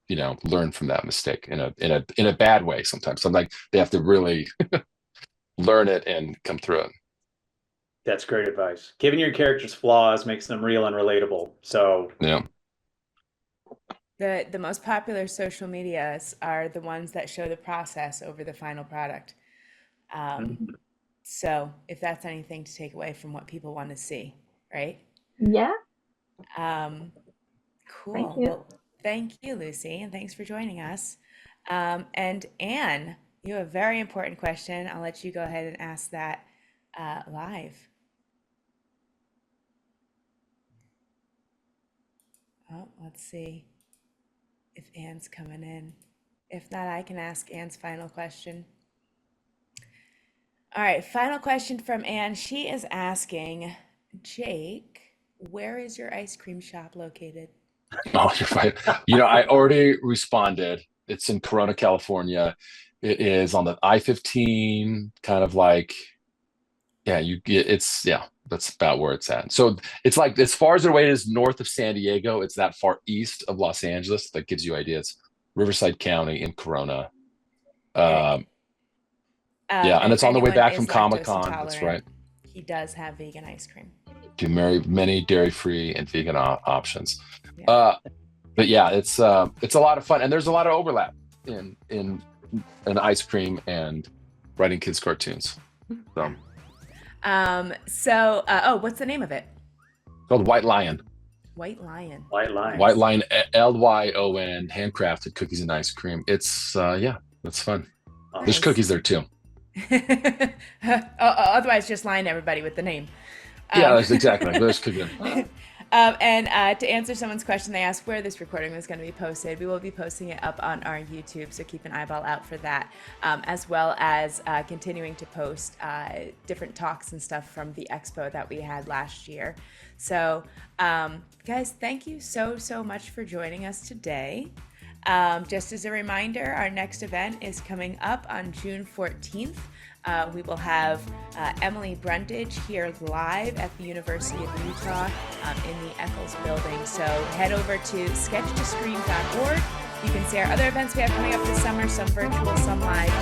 you know, learn from that mistake in a bad way. Sometimes like they have to really learn it and come through it. That's great advice. Giving your characters flaws makes them real and relatable. So Yeah. The most popular social medias are the ones that show the process over the final product. So if that's anything to take away from what people want to see, right? Yeah. Cool. Thank you. Well, thank you, Lucy, and thanks for joining us. And Anne, you have a very important question. I'll let you go ahead and ask that live. Oh, let's see if Anne's coming in. If not, I can ask Anne's final question. All right, final question from Anne. She is asking, Jake, where is your ice cream shop located? Oh, you're right. You know, I already responded. It's in Corona, California. It is on the I-15, kind of like, yeah, that's about where it's at. So it's like, as far as away is north of San Diego, it's that far east of Los Angeles. That gives you ideas. Riverside County in Corona. Yeah, and it's on the way back from Comic-Con. That's right. He does have vegan ice cream. Do many dairy-free and vegan options. Yeah. But yeah, it's a lot of fun, and there's a lot of overlap in ice cream and writing kids cartoons. So, what's the name of it? It's called White Lion. White Lion. White Lion. White Lion, LYON, handcrafted cookies and ice cream. It's that's fun. Nice. There's cookies there too. Otherwise, just lying to everybody with the name. Yeah, that's exactly. There's cookies. And to answer someone's question, they asked where this recording was going to be posted. We will be posting it up on our YouTube, so keep an eyeball out for that, as well as continuing to post different talks and stuff from the expo that we had last year. So, guys, thank you so much for joining us today. Just as a reminder, our next event is coming up on June 14th. We will have Emily Brundage here live at the University of Utah in the Eccles building. So head over to sketchtoscreen.org. You can see our other events we have coming up this summer, some virtual, some live.